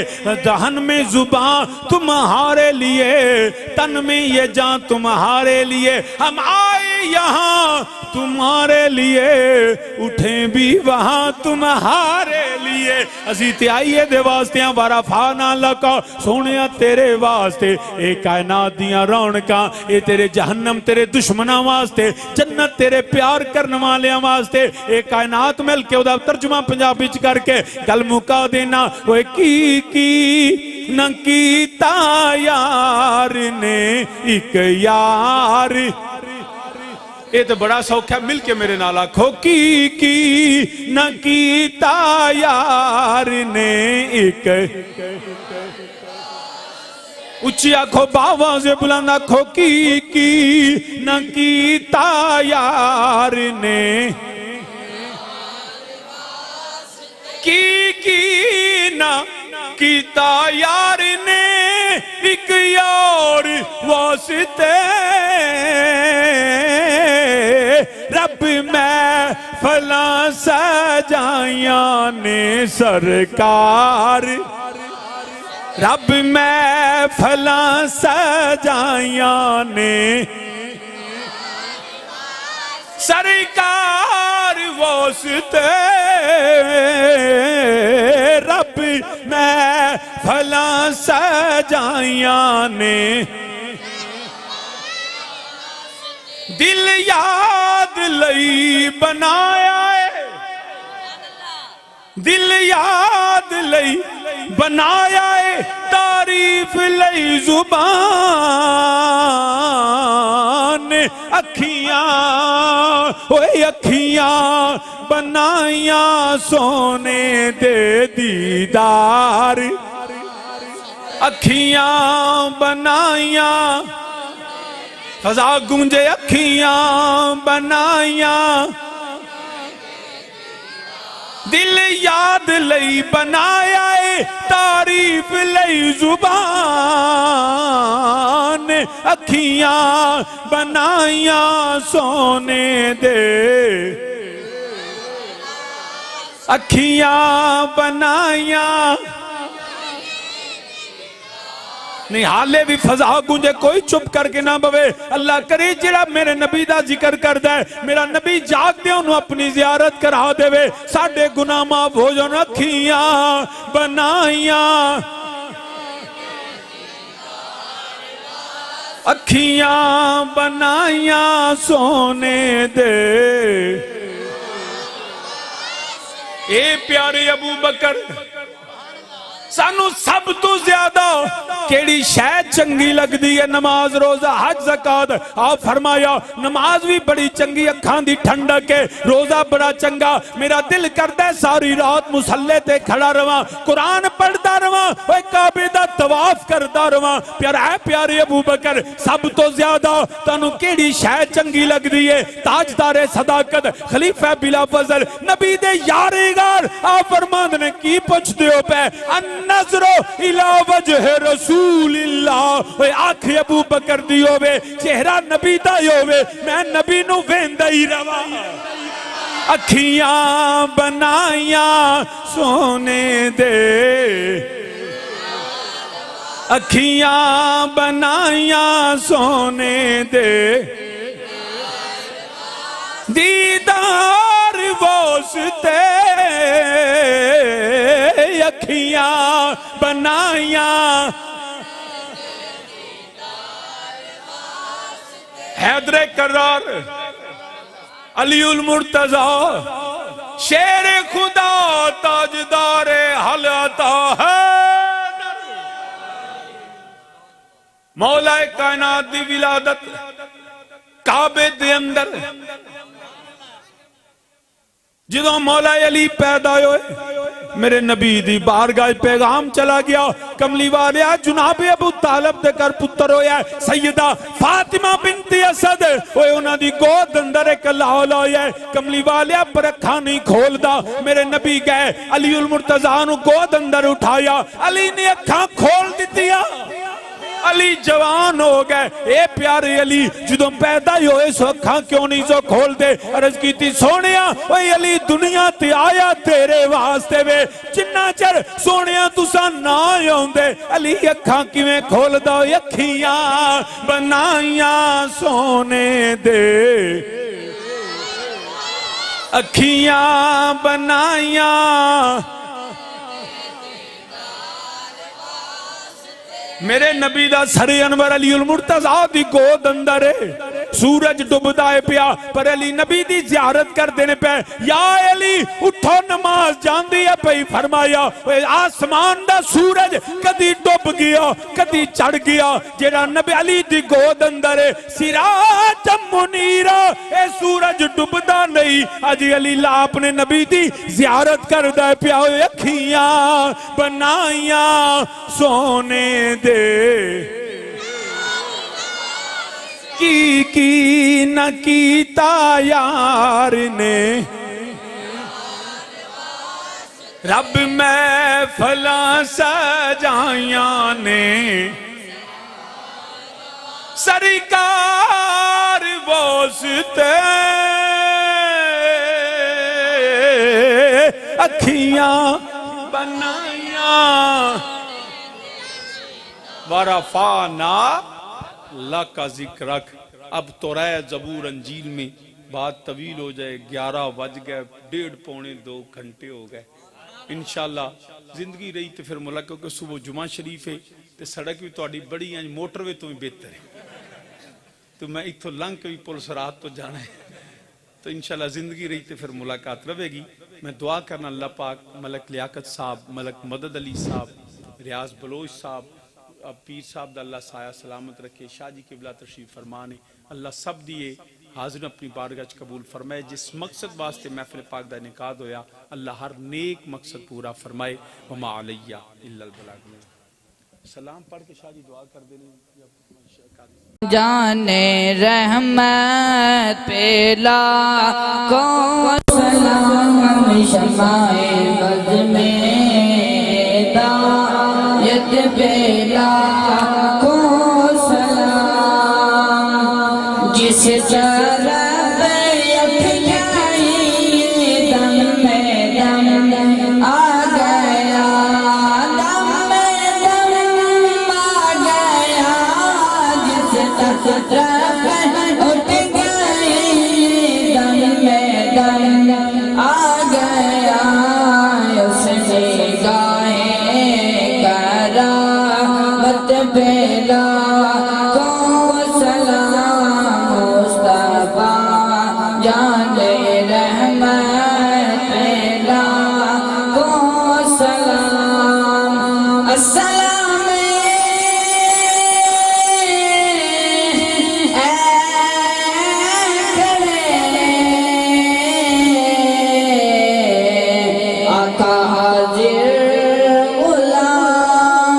دہن میں زبان تمہارے لیے تن میں یہ جان تمہارے لیے ہم آئے یہاں تمہارے لیے اٹھیں بھی وہاں تمہارے لیے عزیزی آئیے دے واسطیاں ورفعنا لکا سونیا تیرے واسطے اے کائنات دیاں رونقاں اے تیرے جہنم تیرے دشمناں واسطے جنت تیرے پیار کرنے والیاں واسطے اے کائنات مل کے ادا ترجمہ پنجابی چ کر کے گل مکا دینا وہ کی نہ کیتا یار نے ایک یار یہ تو بڑا سوکھ ہے مل کے میرے نال آکھو کی نہ کیتا یار نے ایک اچھی آکھو باواں سے بلند آکھو کی نہ کیتا یار نے کی نہ کیتا یار نے ایک یار واسطے رب میں فلاں سجائیاں نے سرکار رب میں فلاں سجائیاں نے سرکار واسطے رب میں فلاں سجائیاں نے دل یاد لئی بنایا ہے دل یاد لئی بنایا ہے تعریف لئی زبان اکھیاں اوے اکھیاں بنائیاں سونے دے دیدار اکھیاں بنائیاں فضا گونجے اکھیاں بنائیاں دل یاد لئی بنایا ہے تعریف لئی زبان اکھیاں بنائیاں سونے دے اکھیاں بنائیاں نہیں حالے بھی فضا گونجے کوئی چپ کر کے نہ بوے اللہ کرے جڑا میرے نبی دا ذکر کر دے میرا نبی جاگ دے انہوں اپنی زیارت کرا دے وے ساڑھے گناہ معاف ہو جان اکھیاں بنائیاں اکھیاں بنائیاں سونے دے اے پیارے ابو بکر سانو سب تو زیادہ کیڑی شے چنگی لگ دی ہے نماز روزہ حج زکات آپ فرمایا نماز بھی بڑی چنگی اکھاں دی ٹھنڈک ہے روزہ بڑا چنگا میرا دل کرتا ہے ساری رات مصلے تے کھڑا رواں قرآن پڑھتا رواں اوے کعبے دا طواف کرتا رواں پیارے ابو بکر سب تو زیادہ تانوں کیڑی شے چنگی لگ دی ہے تاجدار صداقت خلیفہ بلا فضل نبی دے یاریگار آپ فرماند نے کی پوچھ دیو پہ النظر الى وجہ رسول اللہ اوے آنکھ ابو بکر دی ہوئے چہرہ نبی دا ہوئے میں نبی نو ویندہ ہی روا اکھیاں بنائیاں سونے دے اکھیاں بنائیاں سونے دے دیدار واسطے اکھیاں بنائیاں حیدر کرار علی المرتضی شیر خدا تاجدار حالتا حیدر مولا کائنات دی ولادت کعبے دے اندر جدوں مولا علی پیدا ہوئے میرے نبی دی بارگاہ پیغام چلا گیا کملی والیا جناب ابو طالب دے کر پتر ہویا ہے سیدہ فاطمہ بنت اسد اوے انہاں دی گود اندر ایک لال ہویا ہے کملی والیا پر اکھاں نہیں کھول دا میرے نبی گئے علی المرتضیٰ نو گود اندر اٹھایا علی نے اکھاں کھول دتیا علی جوان ہو گئے اے پیارے علی جدوں پیدا ہی ہوئے سو اکھاں کیوں نہیں سو کھول دے عرض کی تھی سونیا اوے علی دنیا تے آیا تیرے واسطے وے جنہ چر سونیا تساں نہ ہوندے علی اکھاں کیویں کھول دا اکھیاں بنائیاں سونے دے اکھیاں بنائیاں میرے نبی دا سر انور علی المرتضیٰ دی گود اندر ہے سورج ڈوبدا ہے پیا پر علی نبی دی زیارت کر دینے پہ یا علی اٹھو نماز جان دیا پہ فرمایا آسمان دا سورج کدی ڈوب گیا کدی چڑھ گیا جیڑا نبی علی دی گود اندر ہے سراج منیرہ اے سورج ڈوبدا نہیں آج علی لا اپنے نبی دی زیارت کر دے پیا اکھیاں بنائیاں سونے دے کی نہ کیتا یار نے رب محفلاں سجائیاں نے سرکار واسطے اکھیاں بنائیاں ورفعنا لک ذکرک اب تو رہے زبور انجیل میں بات طویل ہو جائے 11 بج گئے 1.5-2 گھنٹے ہو گئے انشاءاللہ زندگی رہی تو پھر ملاقہ کہ صبح جمعہ شریف ہے تو سڑک بھی تو آڑی بڑی ہیں موٹر وے تو ہی بہتر ہے تو میں ایک تو لنگ کے بھی پولیس رات تو جانا ہے تو انشاءاللہ زندگی رہی تو پھر ملاقات رہے گی میں دعا کرنا اللہ پاک ملک لیاقت صاحب ملک مدد علی صاحب ریاض بلوچ صاحب پیر صاحب دا اللہ سایہ سلامت رکھے شاہ جی قبلہ تشریف فرمانے اللہ سب دیئے حاضر اپنی بارگاہ قبول فرمائے جس مقصد واسطے محفل پاک دا انعقاد ہویا اللہ ہر نیک مقصد پورا فرمائے وما علیہ الا البلاغ سلام پڑھ کے شاہ جی دعا کر دینے جانے رحمت پیلا کو سلام شمائے بز میں دایت پیلا کو سلام جس طرف اپنائی دم میں دم آ گیا دم میں دم آ گیا جس طرف اٹھ گئی دم میں دم آ گیا اس نے گائیں کرامت پیلا کو سلام مصطفیٰ جان رحمت پیلا کو سلام السلام آقا حاضر غلام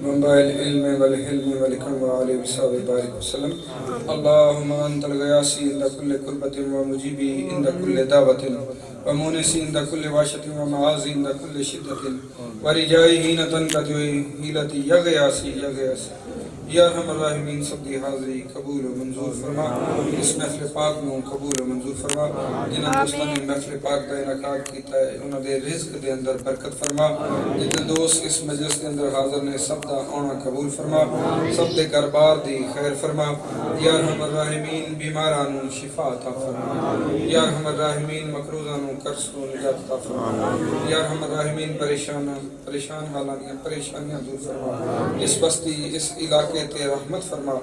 منبع العلم والحلم والحکم وعلى وصحبه بارك وسلم اللهم أنت الغياث عند كل كربة ومجيبي عند كل دعوة ومونسي عند كل واشة ومعاذ عند كل شدة ورجائي حين تنقطع حيلتي يا غياثي يا غياثي یا ارحم الراحمین سبدی حاضری قبول و منظور فرما اس محفل پاک میں قبول و منظور فرما جنہاں دوستان نے محفل پاک کا انعقاد کیتا ہے انہاں دے رزق دے اندر برکت فرما جتنے دوست اس مجلس کے اندر حاضر نے سب دا آنا قبول فرما سب دے کاربار دی خیر فرما یا ارحم الراحمین بیمارانو شفا عطا فرما یا ارحم الراحمین مقروضانو قرض و نجات عطا فرما یا ارحم الراحمین پریشان حالانیاں پریشانیاں دور فرما اس بستی اس علاقے تے رحمت فرما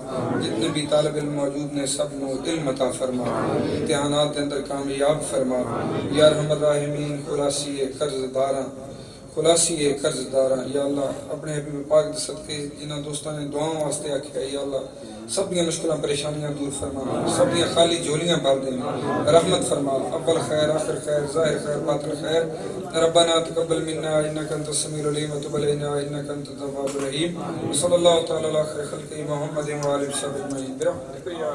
جتنے بھی طالب علم موجود نے سب نو علم عطا فرما امتحانات کے اندر کامیاب فرما یا ارحم الراحمین خلاصی قرض داراں یا اللہ اپنے حبیب پاک دے صدقے جنہاں دوستاں نے دعاؤں واسطے آکھیا یا اللہ سب دیاں مشکلاں پریشانیاں دور فرما سب دیاں خالی جھولیاں بھر دے رحمت فرما اول خیر آخر خیر ظاہر خیر باطن خیر ربنا تقبل منا انك انت السميع العليم وتب علينا انك انت التواب الرحيم صلی اللہ تعالی علی خیر خلق محمد و آلہ وصحبہ اجمعین برحمتک یا